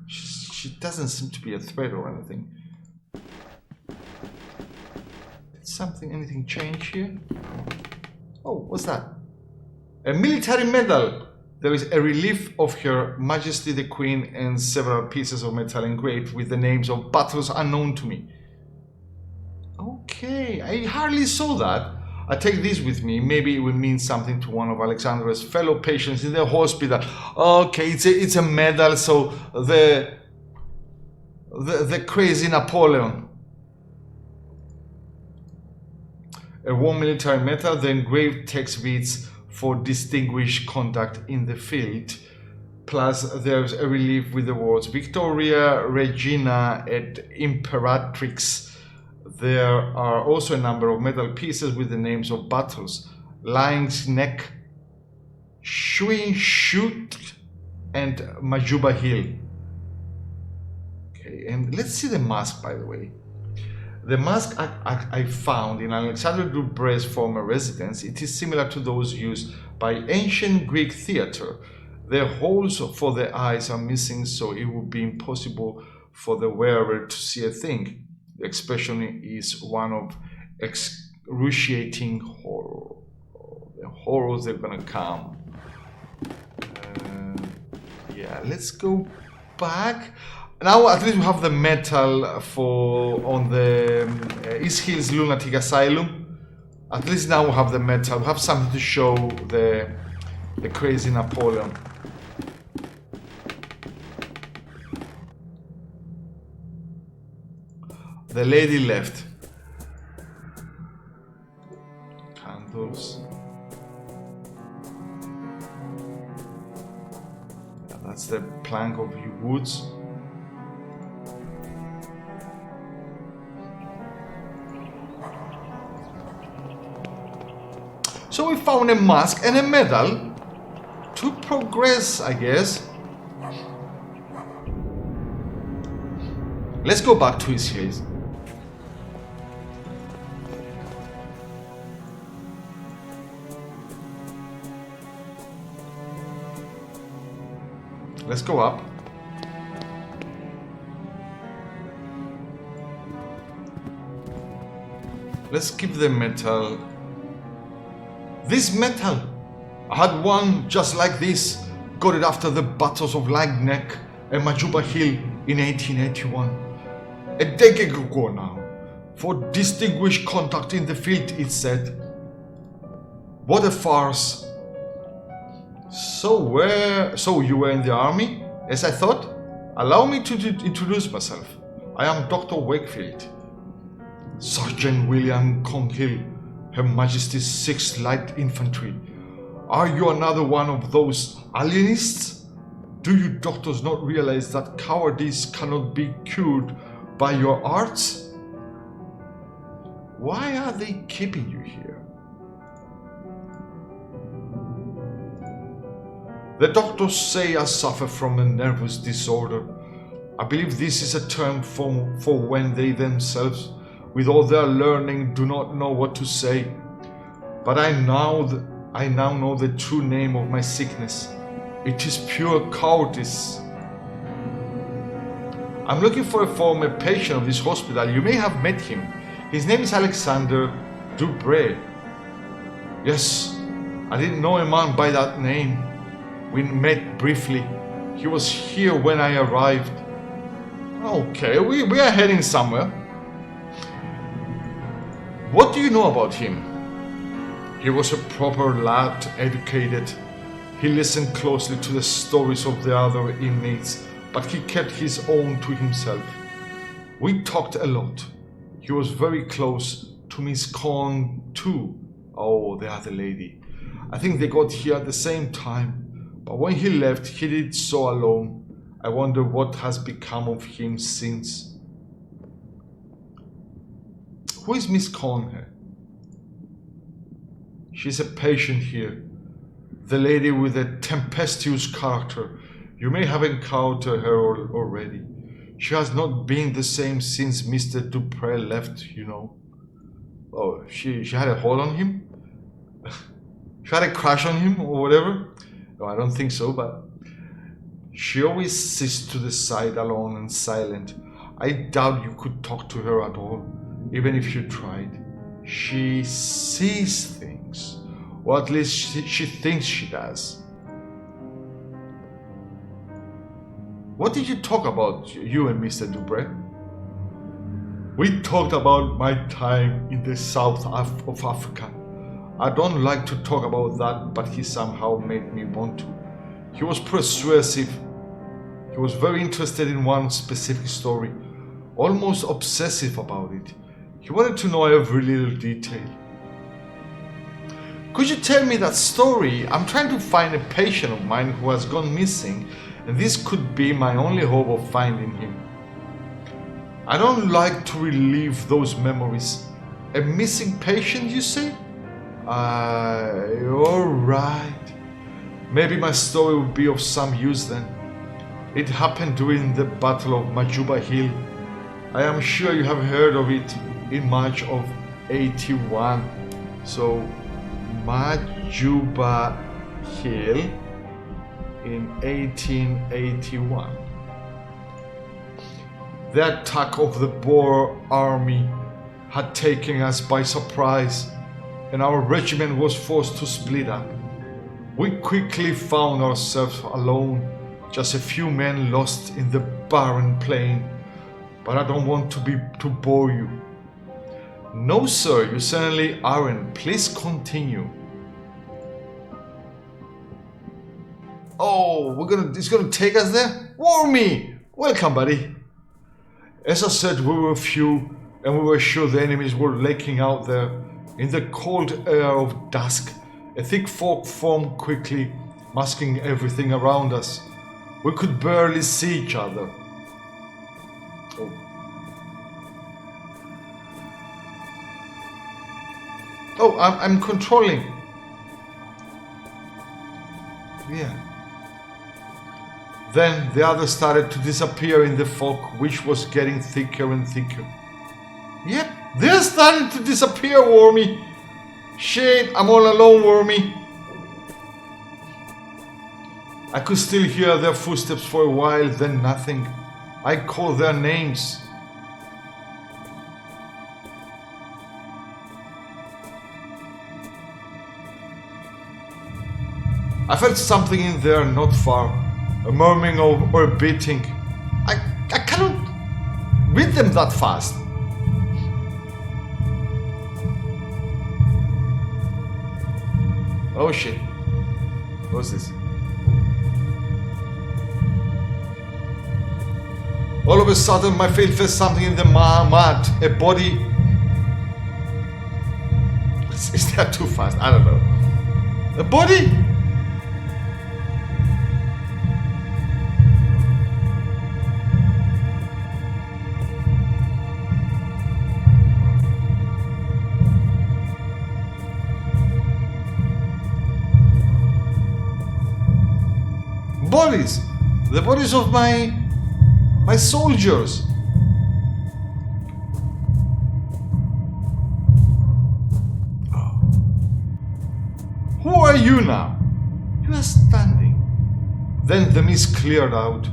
She doesn't seem to be a threat or anything. Did anything change here? Oh, what's that? A military medal. There is a relief of Her Majesty the Queen and several pieces of metal engraved with the names of battles unknown to me. Okay, I hardly saw that. I take this with me. Maybe it will mean something to one of Alexandra's fellow patients in the hospital. Okay, it's a medal, so the crazy Napoleon. A war military medal. The engraved text reads, "For distinguished conduct in the field." Plus, there's a relief with the words Victoria, Regina, and Imperatrix. There are also a number of metal pieces with the names of battles: Lion's Neck, Shoot, and Majuba Hill. Okay, and let's see the mask, by the way. The mask I found in Alexander Dubray's former residence. It is similar to those used by ancient Greek theater. The holes for the eyes are missing, so it would be impossible for the wearer to see a thing. The expression is one of excruciating horror. The horrors are gonna come. Yeah, let's go back. Now at least we have the metal on the East Hills Lunatic Asylum. At least now we have the metal. We have something to show the crazy Napoleon. The lady left. Candles. Yeah, that's the plank of woods. So we found a mask and a medal to progress, I guess. Let's go back to his hills. Let's go up. Let's keep the metal. This metal! I had one just like this. Got it after the battles of Lion's Neck and Majuba Hill in 1881. A decade ago now. For distinguished conduct in the field, it said. What a farce. So you were in the army, as I thought? Allow me to introduce myself. I am Dr. Wakefield. Sergeant William Congill, Her Majesty's 6th Light Infantry. Are you another one of those alienists? Do you doctors not realize that cowardice cannot be cured by your arts? Why are they keeping you here? The doctors say I suffer from a nervous disorder. I believe this is a term for when they themselves, with all their learning, do not know what to say. But I now know the true name of my sickness. It is pure cowardice. I'm looking for a former patient of this hospital. You may have met him. His name is Alexander Dubray. Yes, I didn't know a man by that name. We met briefly. He was here when I arrived. Okay, we are heading somewhere. What do you know about him? He was a proper lad, educated. He listened closely to the stories of the other inmates, but he kept his own to himself. We talked a lot. He was very close to Miss Corn too. Oh, the other lady. I think they got here at the same time. But when he left, he did so alone. I wonder what has become of him since. Who is Miss Cornhill? She's a patient here. The lady with a tempestuous character. You may have encountered her already. She has not been the same since Mr. Dupre left, you know. Oh, she had a hold on him? She had a crush on him or whatever? No, I don't think so, but she always sits to the side alone and silent. I doubt you could talk to her at all, even if you tried. She sees things, or at least she thinks she does. What did you talk about, you and Mr. Dubre? We talked about my time in the south of Africa. I don't like to talk about that, but he somehow made me want to. He was persuasive. He was very interested in one specific story, almost obsessive about it. He wanted to know every little detail. Could you tell me that story? I'm trying to find a patient of mine who has gone missing, and this could be my only hope of finding him. I don't like to relive those memories. A missing patient, you say? Alright. Maybe my story would be of some use then. It happened during the Battle of Majuba Hill. I am sure you have heard of it in March of 81. So, Majuba Hill in 1881. The attack of the Boer army had taken us by surprise, and our regiment was forced to split up. We quickly found ourselves alone, just a few men lost in the barren plain. But I don't want to bore you. No, sir, you certainly aren't. Please continue. Oh, it's gonna take us there? Wormy! Welcome, buddy. As I said, we were few, and we were sure the enemies were lurking out there. In the cold air of dusk, a thick fog formed quickly, masking everything around us. We could barely see each other. Oh, I'm controlling. Yeah. Then the others started to disappear in the fog, which was getting thicker and thicker. Yep, they're starting to disappear, Wormy. Shit, I'm all alone, Wormy. I could still hear their footsteps for a while, then nothing. I called their names. I felt something in there not far, a murmuring or a beating. I cannot read them that fast. Oh shit. What's this? All of a sudden my feet felt something in the mud, a body. Is that too fast? I don't know. A body? Bodies, the bodies of my soldiers. Oh. Who are you now? You are standing. Then the mist cleared out.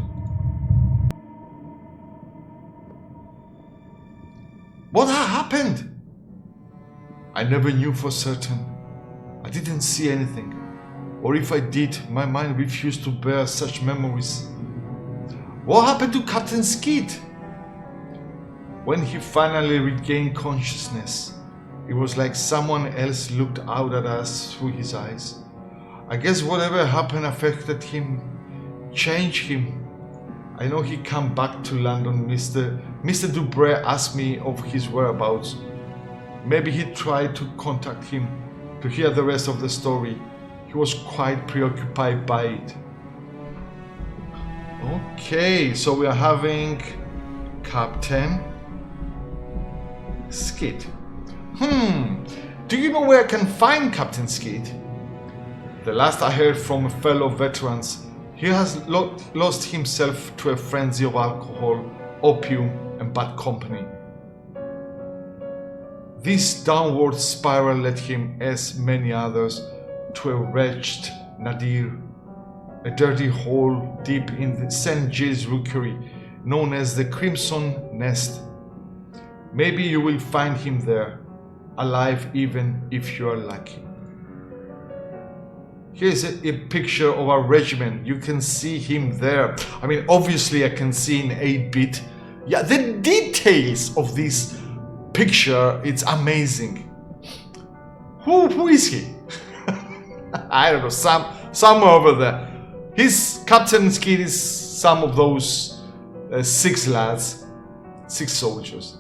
What happened? I never knew for certain. I didn't see anything. Or if I did, my mind refused to bear such memories. What happened to Captain Skeet? When he finally regained consciousness, it was like someone else looked out at us through his eyes. I guess whatever happened affected him, changed him. I know he came back to London. Mr. Dubray asked me of his whereabouts. Maybe he tried to contact him to hear the rest of the story. He was quite preoccupied by it. Okay, so we are having Captain Skeet. Do you know where I can find Captain Skeet? The last I heard from a fellow veterans, he has lost himself to a frenzy of alcohol, opium, and bad company. This downward spiral led him, as many others, to a wretched nadir, a dirty hole deep in the St. Giles rookery known as the Crimson Nest. Maybe you will find him there, alive even if you are lucky. Here's a picture of our regiment. You can see him there. I mean, obviously I can see in 8-bit. Yeah, the details of this picture, it's amazing. Who is he? I don't know, somewhere over there. His Captain Skeet is some of those 6 lads, 6 soldiers.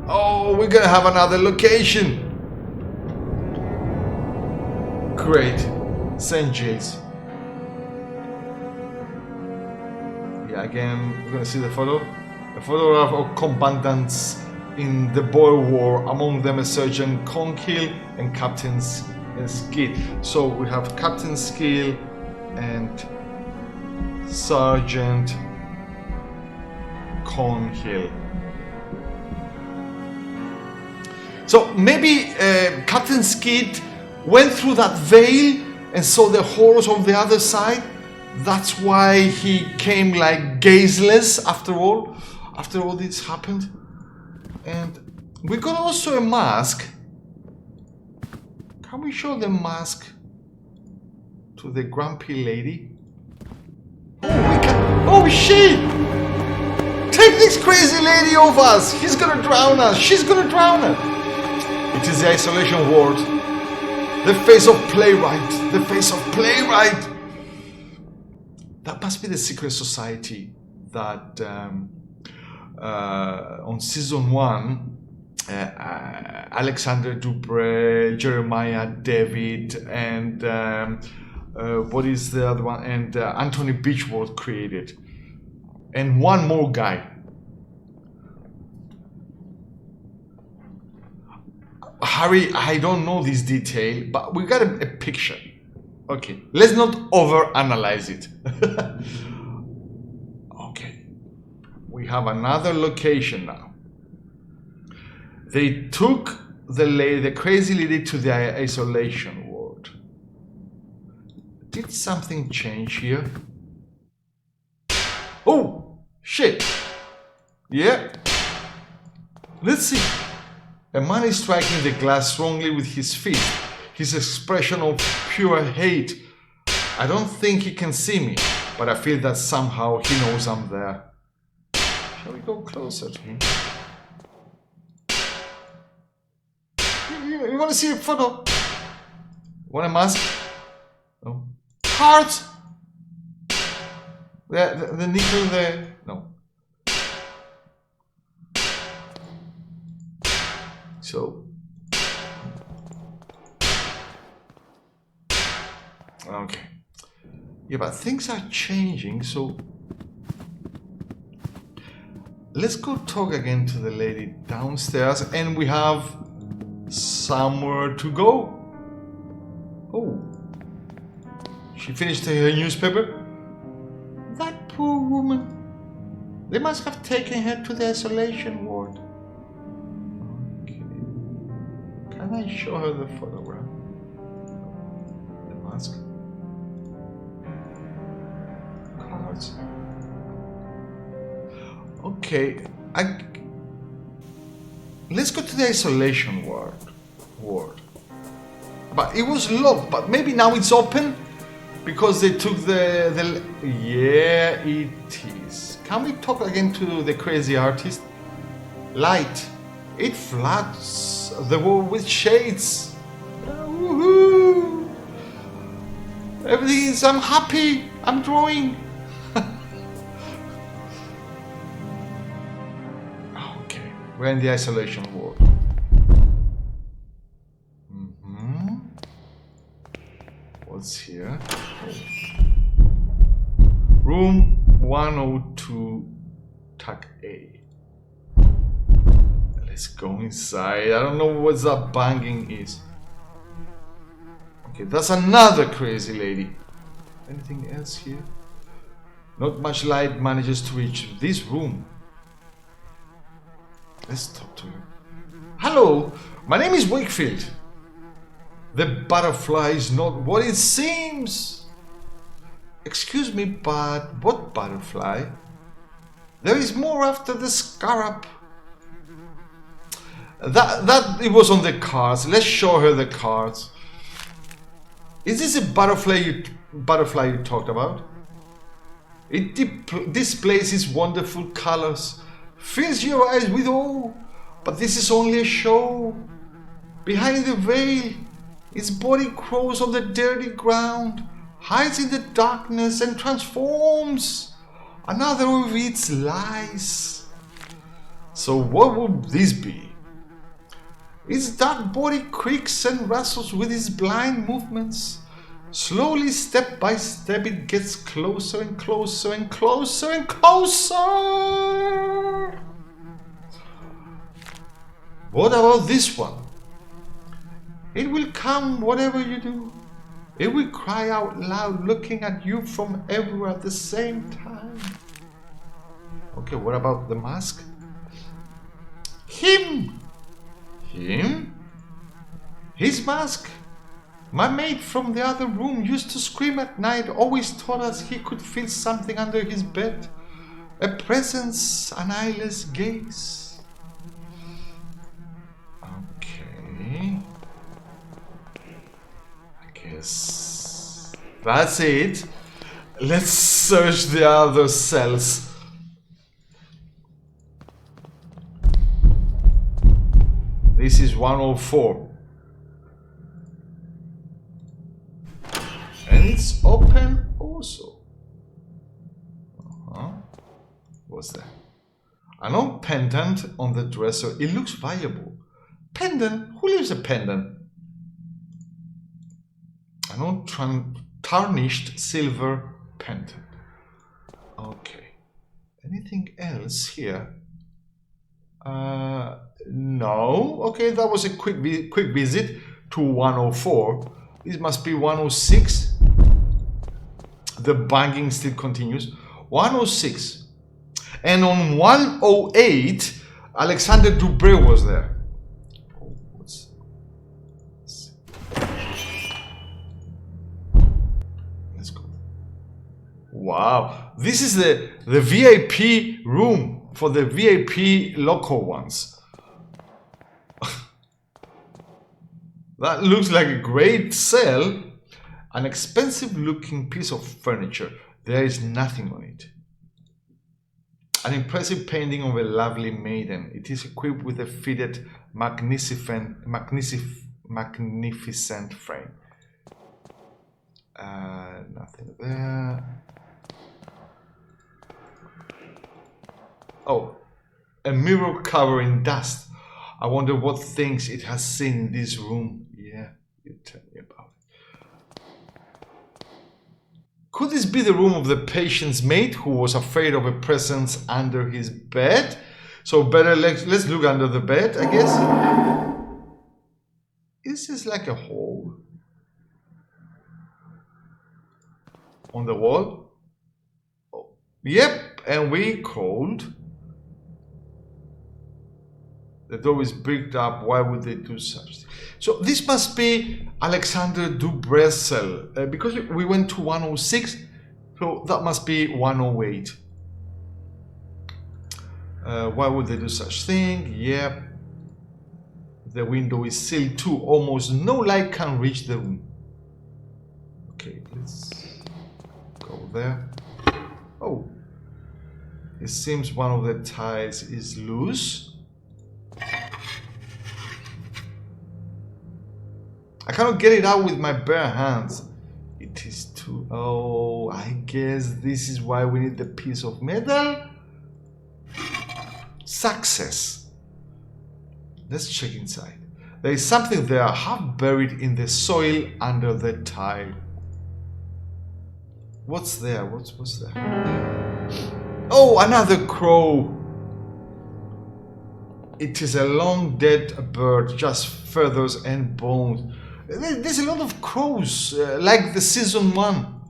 Oh, we're gonna have another location. Great. St. Giles. Yeah, again, we're gonna see the photo. A photograph of combatants in the Boer War, among them a Sergeant Conkill and Captain Skill. So we have Captain Skill and Sergeant Conkill. So maybe Captain Skid went through that veil and saw the horrors on the other side. That's why he came like gazeless after all this happened. And we got also a mask. Can we show the mask to the grumpy lady? Oh, we can. Oh shit! Take this crazy lady off us! He's gonna drown us! She's gonna drown us! It is the isolation ward. The face of Playwright. The face of Playwright. That must be the secret society that on season 1, Alexander Dupre, Jeremiah Devitt, and what is the other one? And Anthony Beechworth created, and one more guy. Harry, I don't know this detail, but we got a picture. Okay, let's not overanalyze it. Okay, we have another location now. They took the crazy lady to the isolation ward. Did something change here? Oh, shit. Yeah. Let's see. A man is striking the glass strongly with his feet. His expression of pure hate. I don't think he can see me, but I feel that somehow he knows I'm there. Shall we go closer to him? You want to see a photo? Want a mask? No. Cards! The nickel there? No. So. Okay. Yeah, but things are changing, so let's go talk again to the lady downstairs, and we have somewhere to go. Oh, she finished her newspaper. That poor woman. They must have taken her to the isolation ward. Okay. Can I show her the photograph? The mask. Cards. Okay, let's go to the isolation ward. But it was locked, but maybe now it's open because they took the yeah, it is. Can we talk again to the crazy artist? Light. It floods the wall with shades. Woohoo! Everything is, I'm happy, I'm drawing. Okay, we're in the isolation ward. What's here? Oh. Room 102, Tuck A. Let's go inside. I don't know what that banging is. Okay, that's another crazy lady. Anything else here? Not much light manages to reach this room. Let's talk to her. Hello, my name is Wakefield. The butterfly is not what it seems. Excuse me, but what butterfly? There is more after the scarab. That it was on the cards. Let's show her the cards. Is this a butterfly you talked about? It displays its wonderful colors, fills your eyes with awe, but this is only a show. Behind the veil, its body crawls on the dirty ground, hides in the darkness and transforms. Another of its lies. So what would this be? Its dark body creaks and rustles with its blind movements. Slowly, step by step, it gets closer and closer and closer and closer. What about this one? It will come whatever you do. It will cry out loud, looking at you from everywhere at the same time. Okay, what about the mask? Him! Him? His mask? My mate from the other room used to scream at night, always told us he could feel something under his bed. A presence, an eyeless gaze. Okay. I guess that's it. Let's search the other cells. This is 104. And it's open also. What's that? An old pendant on the dresser. It looks valuable. Pendant? Who leaves a pendant? An old tarnished silver pendant. Okay. Anything else here? No. Okay, that was a quick visit to 104. This must be 106. The banging still continues. 106. And on 108, Alexander Dubray was there. Oh, let's go. Wow. This is the VIP room for the VIP local ones. That looks like a great cell. An expensive looking piece of furniture. There is nothing on it. An impressive painting of a lovely maiden. It is equipped with a fitted magnificent frame. Nothing there. Oh, a mirror covered in dust. I wonder what things it has seen in this room. Yeah, you tell me about it. Could this be the room of the patient's mate who was afraid of a presence under his bed? So better let's look under the bed, I guess. Is this like a hole on the wall? Oh, yep, and we called. The door is bricked up. Why would they do such? So this must be Alexander Dubray's cell. Because we went to 106, so that must be 108. Why would they do such thing? Yep. The window is sealed too. Almost no light can reach the room. Okay, let's go there. Oh. It seems one of the tiles is loose. I cannot get it out with my bare hands. It is too... Oh, I guess this is why we need the piece of metal. Success. Let's check inside. There is something there half buried in the soil under the tile. What's there? What's there? Oh, another crow. It is a long dead bird, just feathers and bones. There's a lot of crows, like the season 1.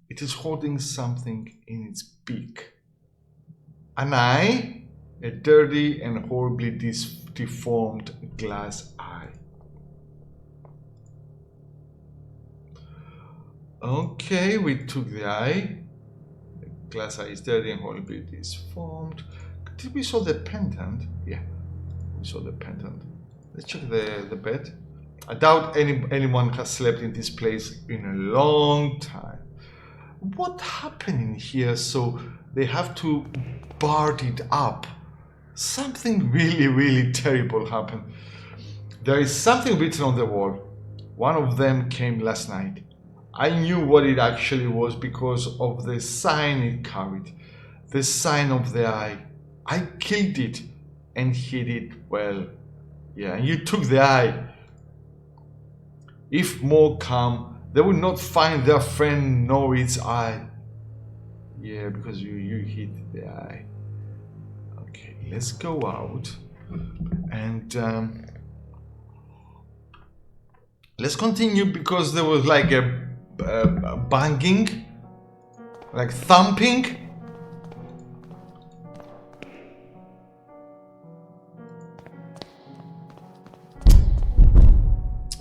It is holding something in its beak. An eye, a dirty and horribly deformed glass eye. Okay, we took the eye. The glass eye is dirty and horribly deformed. Did we saw the pendant? Yeah, we saw the pendant. Let's check the bed. I doubt anyone has slept in this place in a long time. What happened in here so they have to bar it up? Something really terrible happened. There is something written on the wall. One of them came last night. I knew what it actually was because of the sign it carried. The sign of the eye. I killed it. and hid it well. Yeah, and you took the eye. If more come, they will not find their friend nor its eye. Yeah, because you hit the eye. Okay, let's go out and let's continue, because there was like a banging, like thumping.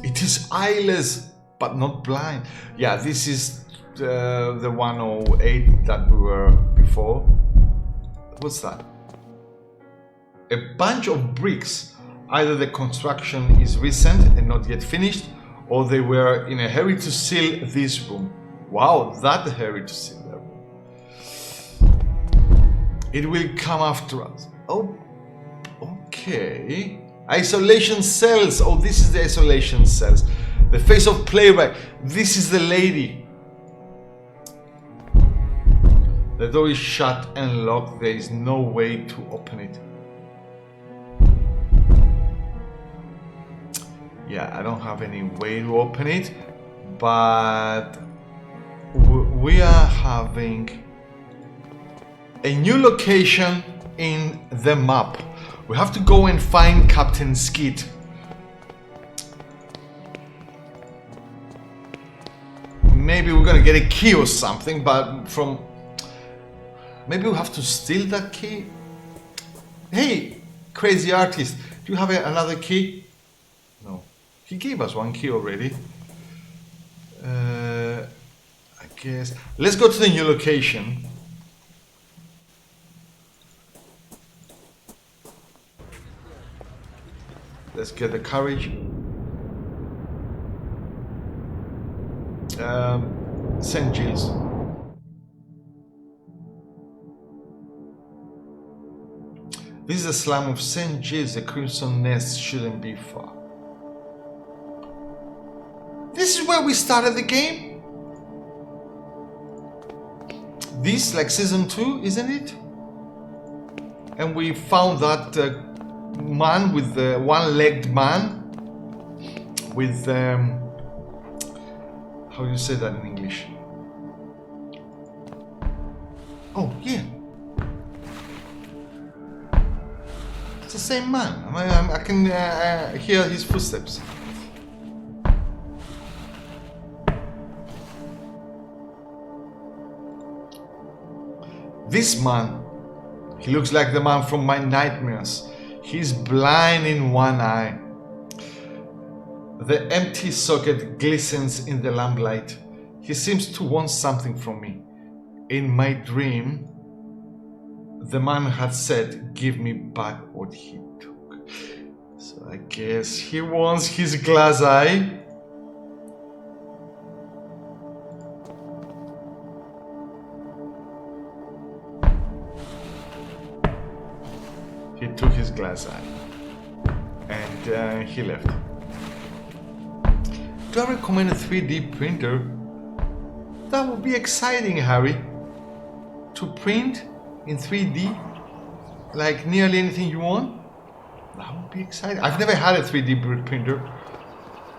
It is eyeless but not blind. Yeah, this is the 108 that we were before. What's that? A bunch of bricks. Either the construction is recent and not yet finished, or they were in a hurry to seal this room. Wow, that hurry to seal that room. It will come after us. Oh, okay. Isolation cells. Oh, this is the isolation cells. The face of Playwright. This is the lady. The door is shut and locked. There is no way to open it. Yeah, I don't have any way to open it, but we are having a new location in the map. We have to go and find Captain Skid. Maybe we're gonna get a key or something, but from... Maybe we have to steal that key? Hey, crazy artist, do you have another key? No. He gave us one key already. I guess... Let's go to the new location. Let's get the courage. St. Gilles. This is the slum of St. Gilles. The Crimson Nest shouldn't be far. This is where we started the game? This, like season 2, isn't it? And we found that man with the one-legged man with how do you say that in English? Oh yeah, it's the same man. I can hear his footsteps. This man, he looks like the man from my nightmares. He's blind in one eye. The empty socket glistens in the lamplight. He seems to want something from me. In my dream, the man had said, "Give me back what he took." So I guess he wants his glass eye. He took his glass eye and he left. Do I recommend a 3D printer? That would be exciting, Harry. To print in 3D, like nearly anything you want. That would be exciting. I've never had a 3D printer.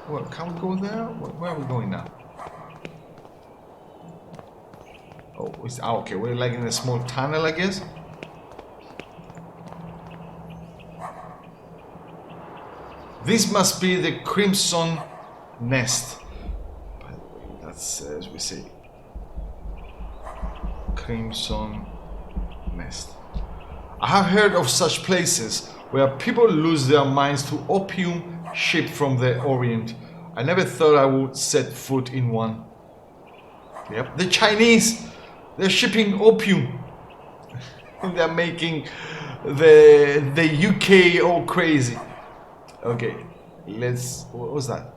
Well, can we go there? Where are we going now? Oh, okay. We're like in a small tunnel, I guess. This must be the Crimson Nest. By the way, that's as we say. Crimson Nest. I have heard of such places where people lose their minds to opium shipped from the Orient. I never thought I would set foot in one. Yep, the Chinese, they're shipping opium. They're making the UK all crazy. Okay, what was that?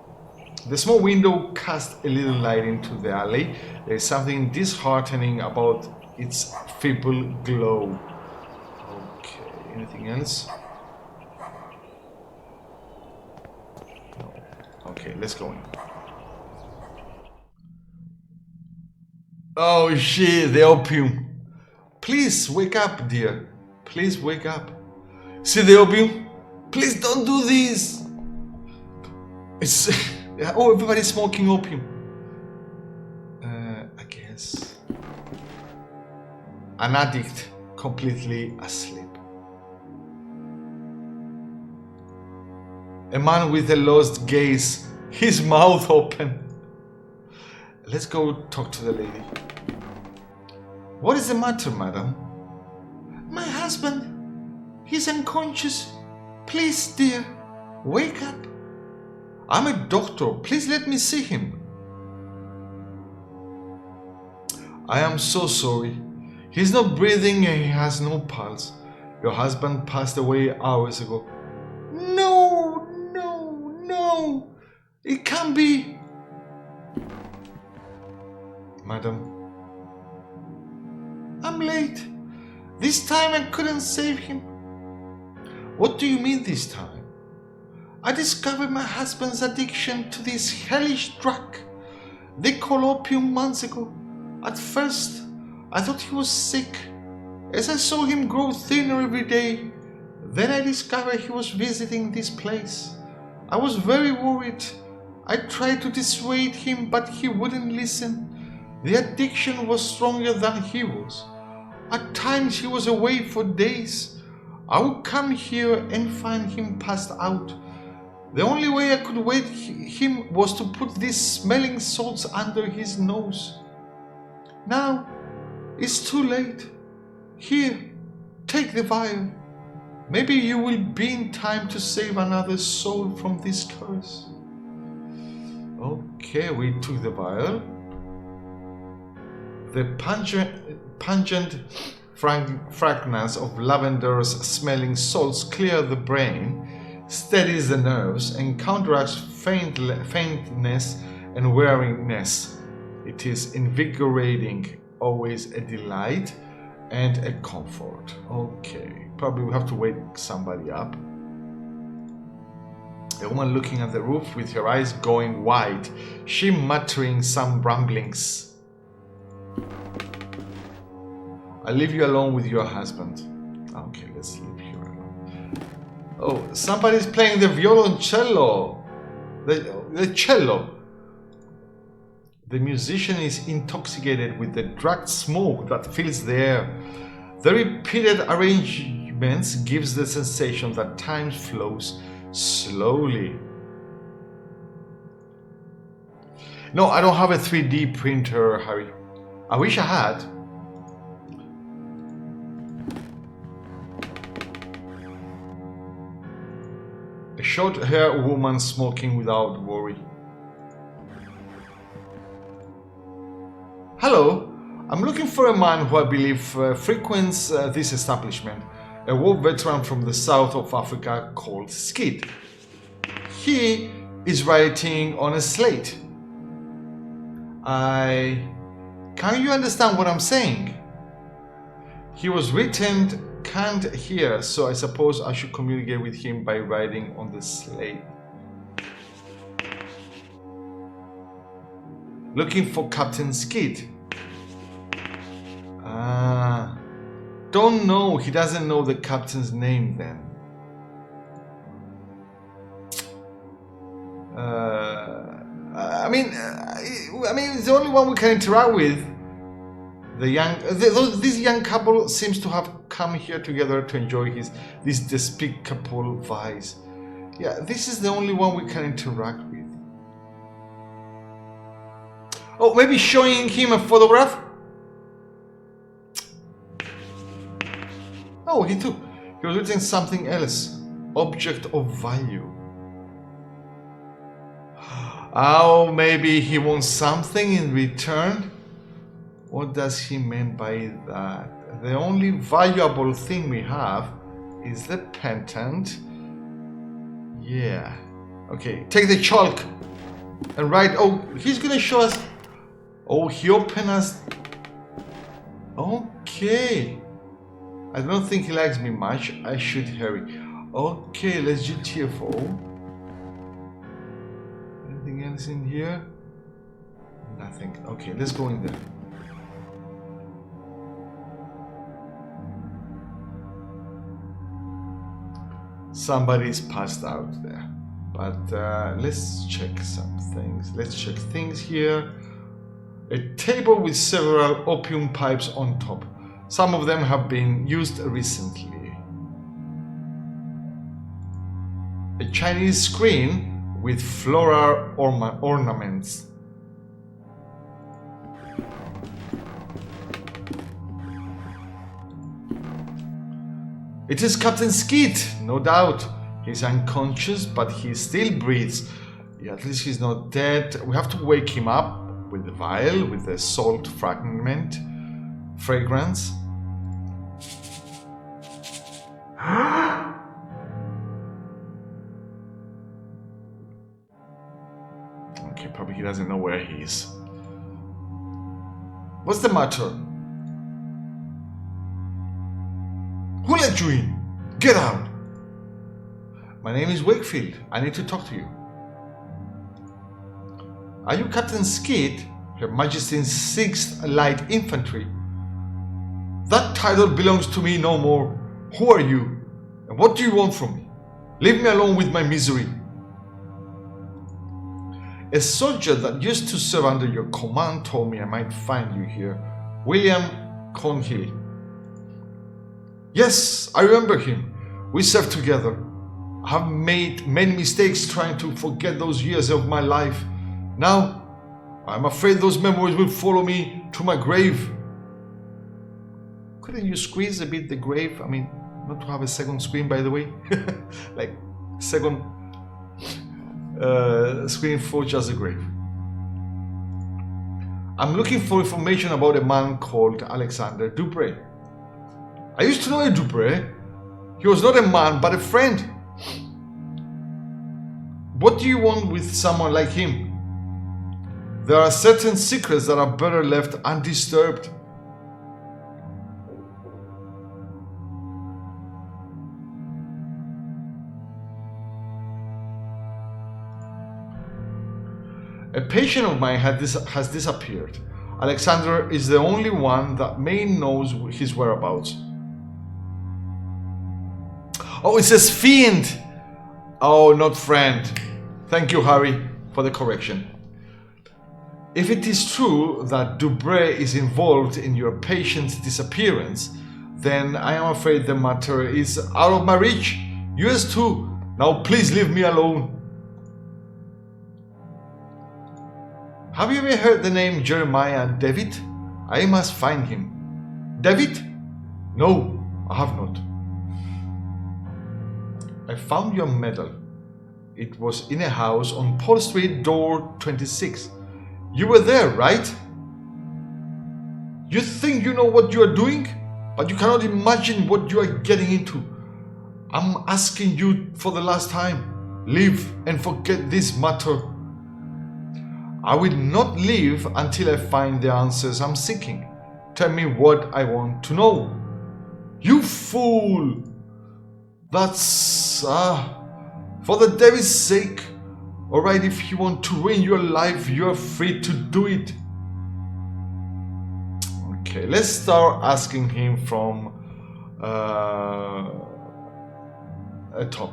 The small window cast a little light into the alley. There's something disheartening about its feeble glow. Okay, anything else? No. Okay, let's go in. Oh shit, the opium. Please wake up, dear. Please wake up. See the opium? Please don't do this. It's oh, everybody's smoking opium. I guess an addict completely asleep. A man with a lost gaze, his mouth open. Let's go talk to the lady. What is the matter, madam? My husband, he's unconscious. Please, dear, wake up. I'm a doctor. Please let me see him. I am so sorry. He's not breathing and he has no pulse. Your husband passed away hours ago. No, no, no. It can't be. Madam, I'm late. This time I couldn't save him. What do you mean this time? I discovered my husband's addiction to this hellish drug they call opium months ago. At first, I thought he was sick, as I saw him grow thinner every day. Then I discovered he was visiting this place. I was very worried. I tried to dissuade him, but he wouldn't listen. The addiction was stronger than he was. At times he was away for days. I would come here and find him passed out. The only way I could wake him was to put these smelling salts under his nose. Now it's too late. Here, take the vial. Maybe you will be in time to save another soul from this curse. Okay, we took the vial. The pungent fragrance of lavender's smelling salts clear the brain, steadies the nerves, and counteracts faintness and weariness. It is invigorating, always a delight and a comfort. Okay, probably we have to wake somebody up. A woman looking at the roof with her eyes going wide, she muttering some ramblings. I'll leave you alone with your husband. Okay, let's leave you alone. Oh, somebody's playing the violoncello. The cello. The musician is intoxicated with the drugged smoke that fills the air. The repeated arrangements gives the sensation that time flows slowly. No, I don't have a 3D printer, Harry. I wish I had. A short-haired woman smoking without worry. Hello, I'm looking for a man who I believe frequents this establishment, a war veteran from the south of Africa called Skid. He is writing on a slate. Can you understand what I'm saying? He was written, can't hear, so I suppose I should communicate with him by writing on the slate. Looking for Captain Skid. Don't know. He doesn't know the captain's name then. I mean, it's the only one we can interact with. This young couple seems to have come here together to enjoy this despicable vice. Yeah, this is the only one we can interact with. Oh, maybe showing him a photograph? Oh, he was writing something else. Object of value. Oh, maybe he wants something in return? What does he mean by that? The only valuable thing we have is the pendant. Yeah. Okay, take the chalk and write. Oh, he's gonna show us. Oh, he opened us. Okay. I don't think he likes me much. I should hurry. Okay, let's do TFO. Anything else in here? Nothing. Okay, let's go in there. Somebody's passed out there. But let's check some things. Let's check things here. A table with several opium pipes on top. Some of them have been used recently. A Chinese screen with floral ornaments. It is Captain Skeet, no doubt. He's unconscious, but he still breathes. Yeah, at least he's not dead. We have to wake him up with the vial, with the salt fragment, fragrance. Okay, probably he doesn't know where he is. What's the matter? Who let you in? Get out! My name is Wakefield. I need to talk to you. Are you Captain Skeet, Her Majesty's 6th Light Infantry? That title belongs to me no more. Who are you? And what do you want from me? Leave me alone with my misery. A soldier that used to serve under your command told me I might find you here. William Cornhill. Yes, I remember him. We served together. I have made many mistakes trying to forget those years of my life. Now, I'm afraid those memories will follow me to my grave. Couldn't you squeeze a bit the grave? I mean, not to have a second screen, by the way. Like, second screen for just a grave. I'm looking for information about a man called Alexander Dupre. I used to know a Dupre. He was not a man, but a friend. What do you want with someone like him? There are certain secrets that are better left undisturbed. A patient of mine has disappeared. Alexander is the only one that may knows his whereabouts. Oh, it says fiend. Oh, not friend. Thank you, Harry, for the correction. If it is true that Dupre is involved in your patient's disappearance, then I am afraid the matter is out of my reach. Yours too. Now please leave me alone. Have you ever heard the name Jeremiah Devitt? I must find him. Devitt? No, I have not. I found your medal. It was in a house on Paul Street, door 26. You were there, right? You think you know what you are doing, but you cannot imagine what you are getting into. I'm asking you for the last time. Leave and forget this matter. I will not leave until I find the answers I'm seeking. Tell me what I want to know. You fool! That's for the devil's sake. Alright, if you want to ruin your life, you're free to do it. Okay, let's start asking him from top.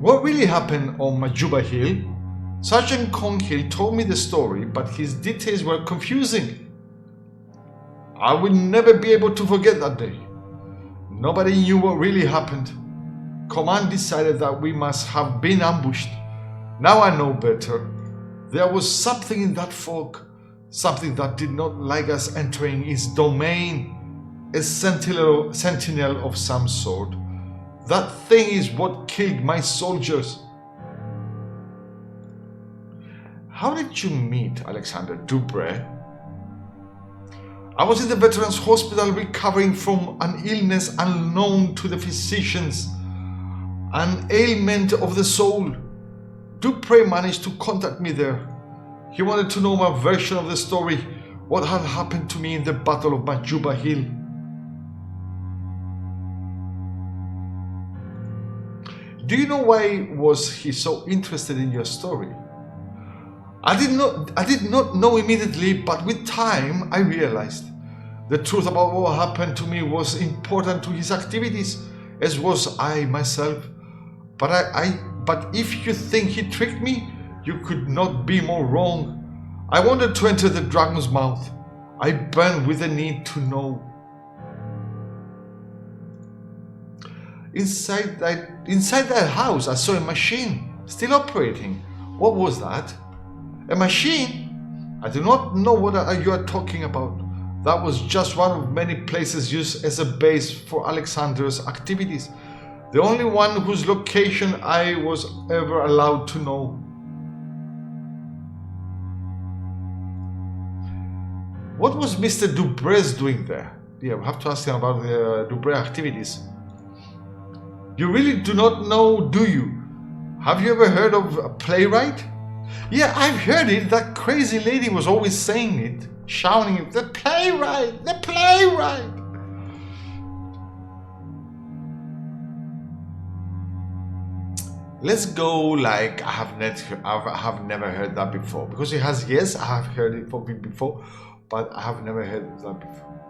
What really happened on Majuba Hill? Sergeant Cornhill told me the story, but his details were confusing. I will never be able to forget that day. Nobody knew what really happened. Command decided that we must have been ambushed. Now I know better. There was something in that fog, something that did not like us entering its domain, a sentinel of some sort. That thing is what killed my soldiers. How did you meet Alexander Dupre? I was in the Veterans Hospital recovering from an illness unknown to the physicians, an ailment of the soul. Dupre managed to contact me there. He wanted to know my version of the story, what had happened to me in the Battle of Majuba Hill. Do you know why was he so interested in your story? I did not know immediately, but with time I realized the truth about what happened to me was important to his activities. as was I myself. But if you think he tricked me, you could not be more wrong. I wanted to enter the dragon's mouth. I burned with the need to know. Inside that house, I saw a machine still operating. What was that? A machine? I do not know what you are talking about. That was just one of many places used as a base for Alexander's activities. The only one whose location I was ever allowed to know. What was Mr. Dubrez doing there? Yeah, we have to ask him about the Dubrez activities. You really do not know, do you? Have you ever heard of a Playwright? Yeah, I've heard it. That crazy lady was always saying it, shouting it, the Playwright, the Playwright. Let's go like I have never heard that before. Because it has, yes, I have heard it before, but I have never heard of that before.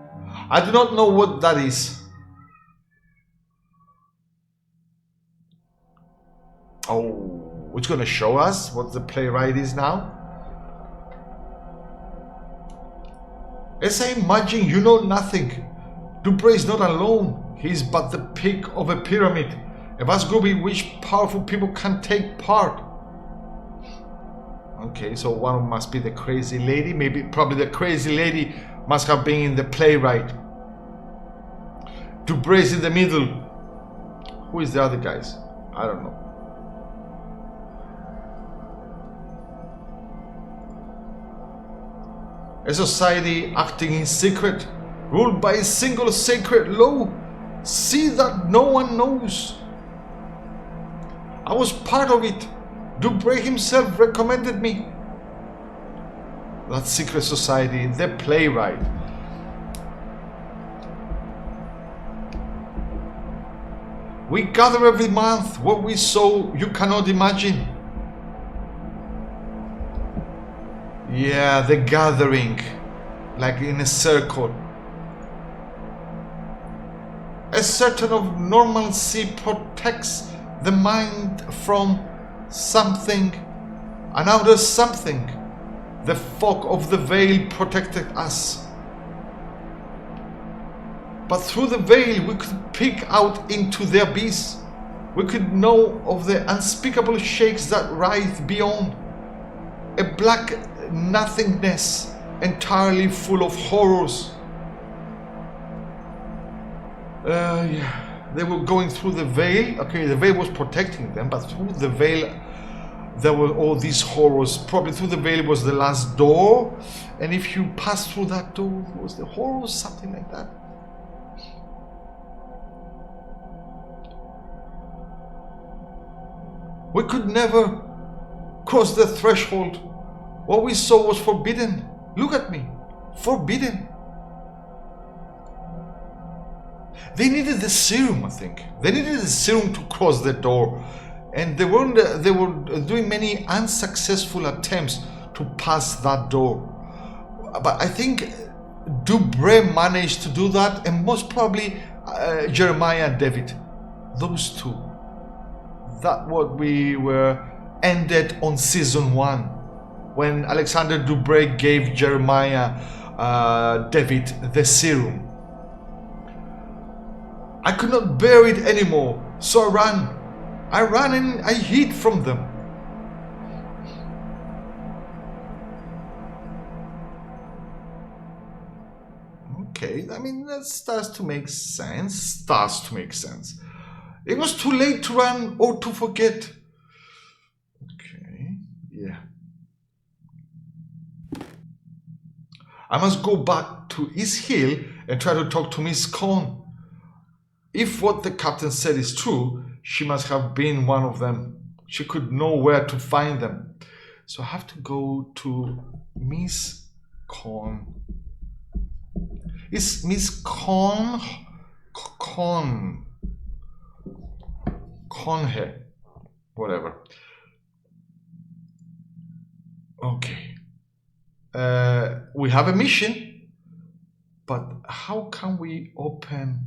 I do not know what that is. Oh, it's going to show us what the Playwright is now. As I imagine, you know nothing. Dubrez is not alone. He is but the peak of a pyramid, a vast group in which powerful people can take part. Okay, so one must be the crazy lady. Probably the crazy lady must have been in the Playwright. Dubrez in the middle. Who is the other guys? I don't know. A society acting in secret, ruled by a single sacred law. See that no one knows. I was part of it. Dubrez himself recommended me. That secret society, the Playwright. We gather every month. What we saw, you cannot imagine. Yeah, the gathering, like in a circle. A certain of normalcy protects the mind from something, an outer something. The fog of the veil protected us. But through the veil we could peek out into the abyss. We could know of the unspeakable shakes that writhe beyond. A black nothingness entirely full of horrors. Yeah, they were going through the veil. Okay, the veil was protecting them, but through the veil there were all these horrors. Probably through the veil was the last door, and if you pass through that door, it was the horrors, something like that. We could never cross the threshold. What we saw was forbidden. Look at me. Forbidden. They needed the serum, I think. They needed the serum to cross the door. And they were doing many unsuccessful attempts to pass that door. But I think Dubrez managed to do that, and most probably Jeremiah Devitt. Those two. That what we were ended on season 1. When Alexander Dubrez gave Jeremiah Devitt the serum. I could not bear it anymore, so I ran. I ran and I hid from them. Okay, I mean, that starts to make sense. It was too late to run or to forget. Okay, yeah. I must go back to East Hill and try to talk to Miss Cohn. If what the captain said is true, she must have been one of them. She could know where to find them. So I have to go to Miss Cohn. Is Miss Cohn here? Whatever. Okay. We have a mission, but how can we open?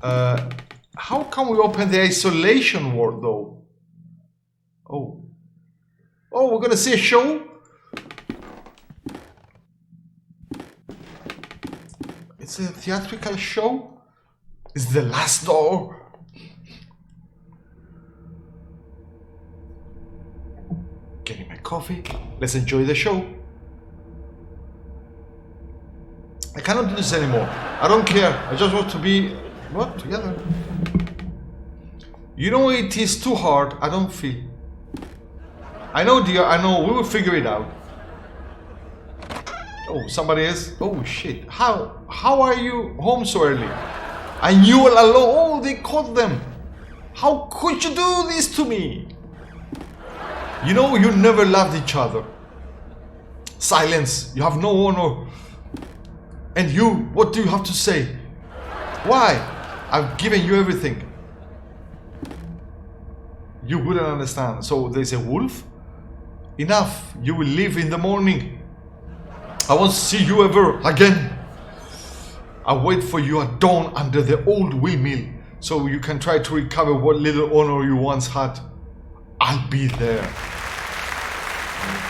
How can we open the isolation ward though? Oh, we're gonna see a show? It's a theatrical show? It's the last door? Getting my coffee. Let's enjoy the show. I cannot do this anymore. I don't care. I just want to be together. You know, it is too hard. I don't feel. I know, dear. I know. We will figure it out. Oh, somebody is. Oh shit. How are you home so early? And you all alone. Oh, they caught them. How could you do this to me? You know, you never loved each other. Silence. You have no honor. And you, what do you have to say? Why? I've given you everything. You wouldn't understand. So there's a wolf? Enough. You will leave in the morning. I won't see you ever again. I'll wait for you at dawn under the old windmill so you can try to recover what little honor you once had. I'll be there.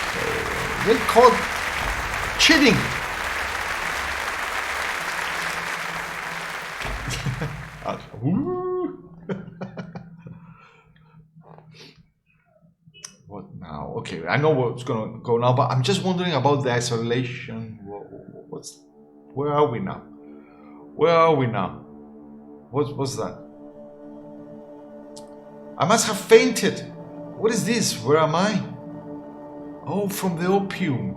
Okay. They caught cheating. What now? Okay, I know what's gonna go now, but I'm just wondering about the isolation. Where are we now? Where are we now? What's that? I must have fainted. What is this? Where am I? Oh, from the opium.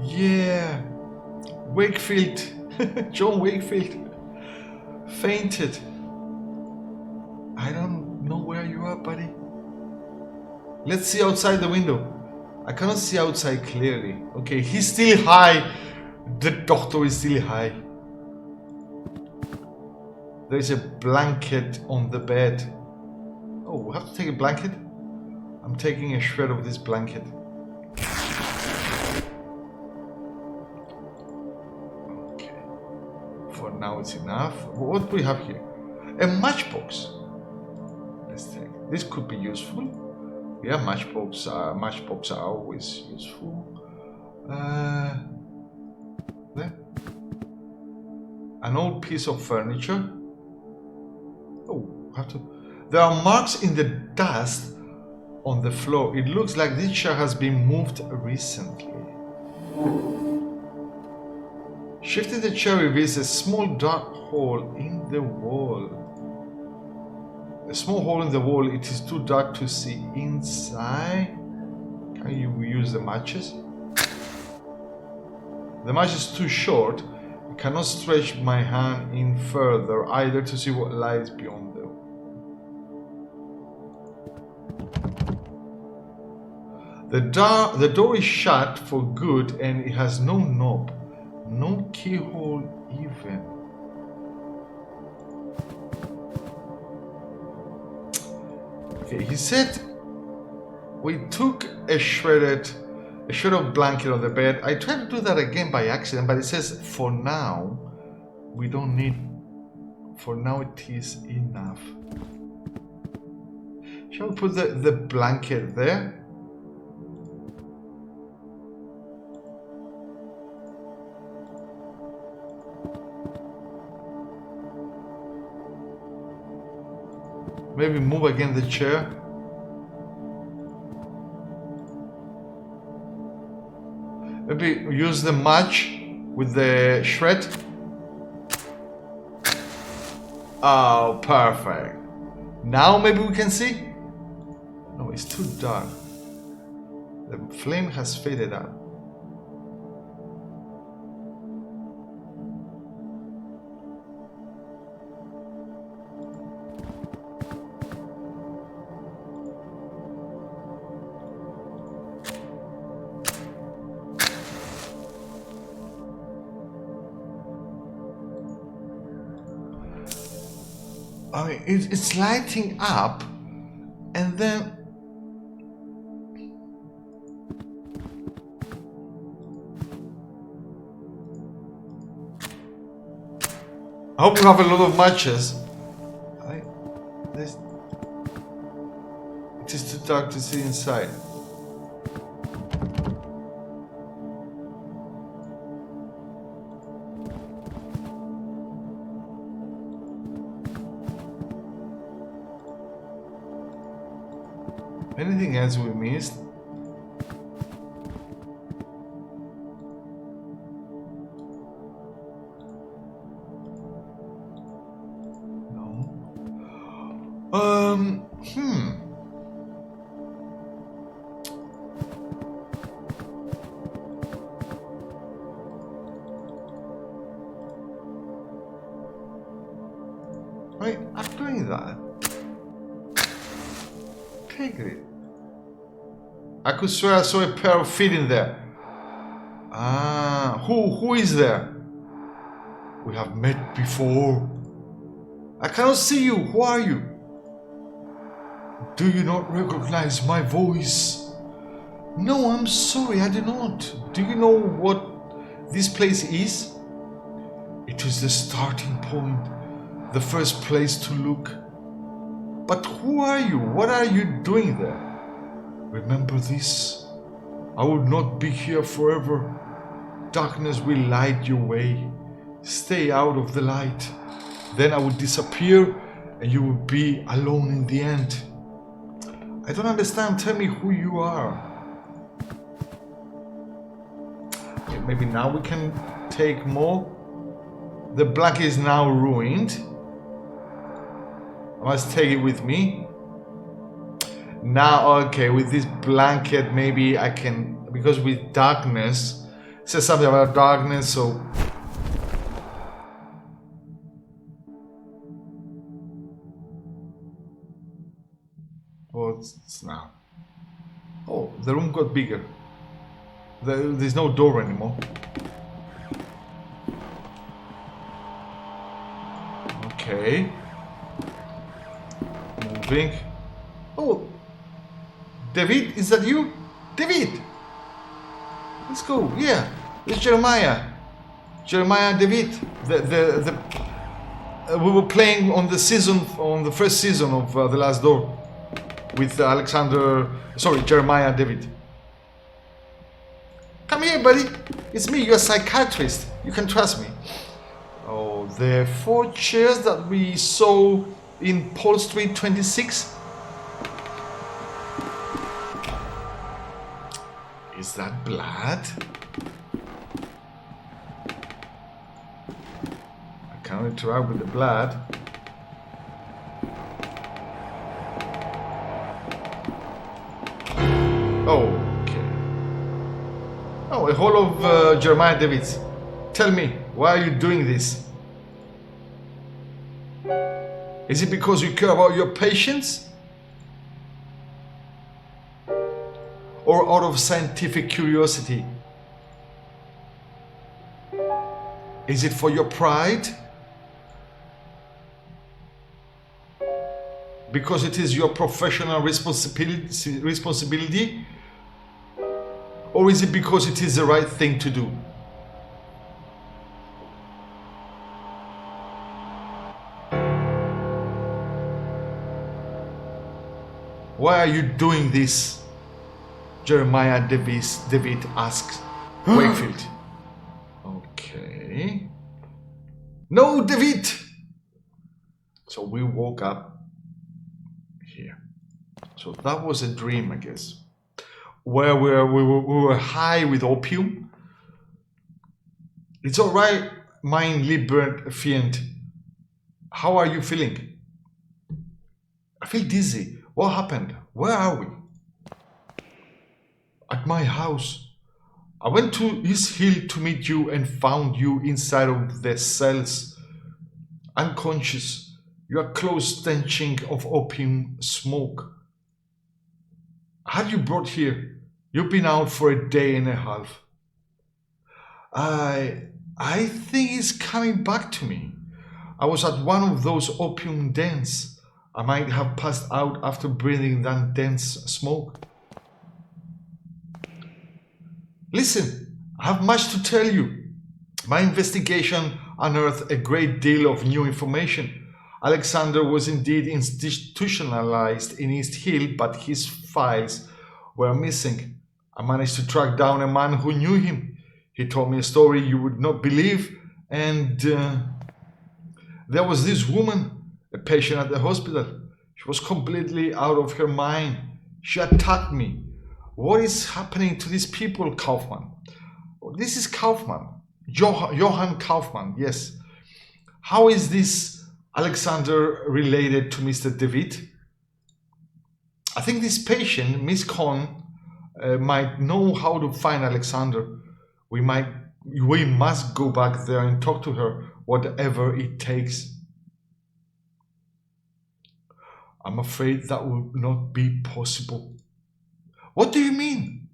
Yeah. Wakefield. John Wakefield. Fainted. I don't know where you are, buddy. Let's see outside the window. I cannot see outside clearly. Okay, he's still high. The doctor is still high. There's a blanket on the bed. Oh, we have to take a blanket? I'm taking a shred of this blanket. Okay. For now it's enough. What do we have here? A matchbox. Let's take. This could be useful. Yeah, matchbox are always useful. There. An old piece of furniture. Oh, have to. There are marks in the dust on the floor. It looks like this chair has been moved recently. Shifting the chair reveals a small dark hole in the wall. A small hole in the wall. It is too dark to see inside. Can you use the matches? The match is too short. I cannot stretch my hand in further either to see what lies beyond them. The door is shut for good and it has no knob, no keyhole even. Okay, he said we took a shredded blanket on the bed. I tried to do that again by accident, but it says for now we don't need. For now it is enough. Shall we put the blanket there? Maybe move again the chair. Maybe use the match with the shred. Oh, perfect. Now maybe we can see? No, it's too dark. The flame has faded out. I mean, it's lighting up, and then I hope you have a lot of matches. It is too dark to see inside. Anything else we missed? No. Right, I'm doing that. Take it. I could swear I saw a pair of feet in there. Ah, who is there? We have met before. I cannot see you. Who are you? Do you not recognize my voice? No, I'm sorry, I do not. Do you know what this place is? It is the starting point, the first place to look. But who are you? What are you doing there? Remember this. I will not be here forever. Darkness will light your way. Stay out of the light. Then I will disappear and you will be alone in the end. I don't understand. Tell me who you are. Okay, maybe now we can take more. The blanket is now ruined. I must take it with me. Now, okay, with this blanket, maybe I can, because with darkness, it says something about darkness, so. What's now? Oh, the room got bigger. There's no door anymore. Okay. Moving. Oh, David, is that you? David! Let's go. Yeah, it's Jeremiah. Jeremiah Devitt. We were playing on the first season of The Last Door with Jeremiah Devitt. Come here, buddy. It's me. You're a psychiatrist. You can trust me. Oh, the 4 chairs that we saw in Paul Street 26. Is that blood? I can't interact with the blood. Okay. Oh, a whole of Jeremiah Devitt. Tell me, why are you doing this? Is it because you care about your patients? Or out of scientific curiosity? Is it for your pride? Because it is your professional responsibility? Or is it because it is the right thing to do? Why are you doing this? Jeremiah Devitt asks Wakefield. Okay. No, Devitt! So we woke up here. So that was a dream, I guess. Where we were high with opium. It's alright, mein lieber Fiend. How are you feeling? I feel dizzy. What happened? Where are we? At my house. I went to East Hill to meet you and found you inside of the cells. Unconscious. Your clothes stenching of opium smoke. Had you brought here? You've been out for a day and a half. I think it's coming back to me. I was at one of those opium dens. I might have passed out after breathing that dense smoke. Listen, I have much to tell you. My investigation unearthed a great deal of new information. Alexander was indeed institutionalized in East Hill, but his files were missing. I managed to track down a man who knew him. He told me a story you would not believe, and there was this woman, a patient at the hospital. She was completely out of her mind. She attacked me. What is happening to these people, Kaufman? This is Kaufman. Johann Kaufman, yes. How is this Alexander related to Mr. Devitt? I think this patient, Miss Cohn, might know how to find Alexander. We must go back there and talk to her, whatever it takes. I'm afraid that will not be possible. What do you mean?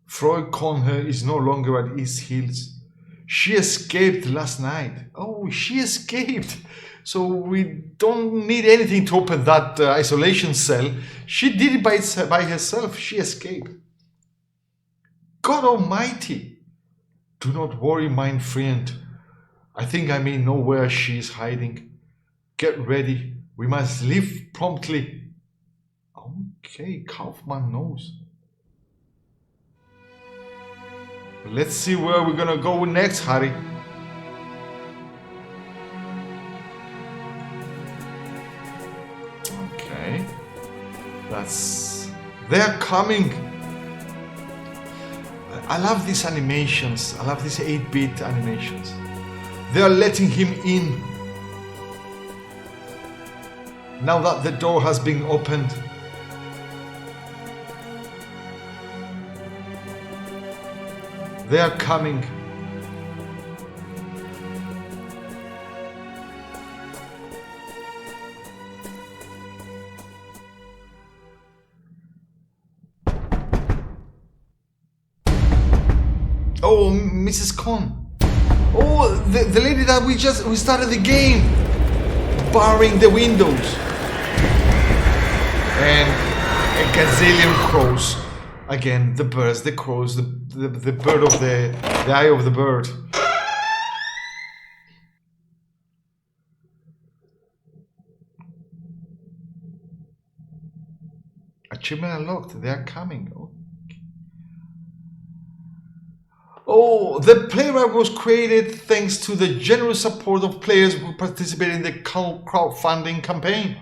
Freud Conher is no longer at East Hills. She escaped last night. Oh, she escaped. So we don't need anything to open that isolation cell. She did it by herself. She escaped. God Almighty. Do not worry, my friend. I think I may know where she is hiding. Get ready. We must leave promptly. Okay, Kaufman knows. Let's see where we're gonna go next, Harry. Okay. They're coming. I love these animations. I love these 8-bit animations. They are letting him in. Now that the door has been opened. They are coming. Oh, Mrs. Cohn. Oh, the lady that we started the game. Barring the windows. And a gazillion crows. Again, the birds, the crows, the bird of the eye of the bird. Achievement unlocked. They are coming. Oh, the Playwright was created thanks to the generous support of players who participated in the crowdfunding campaign.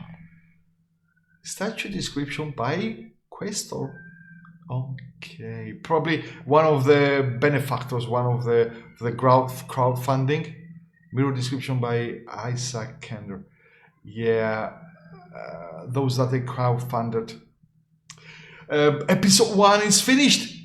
Statue description by Questor. Okay, probably one of the benefactors, one of the crowdfunding. Mirror description by Isaac Kender. Yeah, those that they crowdfunded. Episode 1 is finished.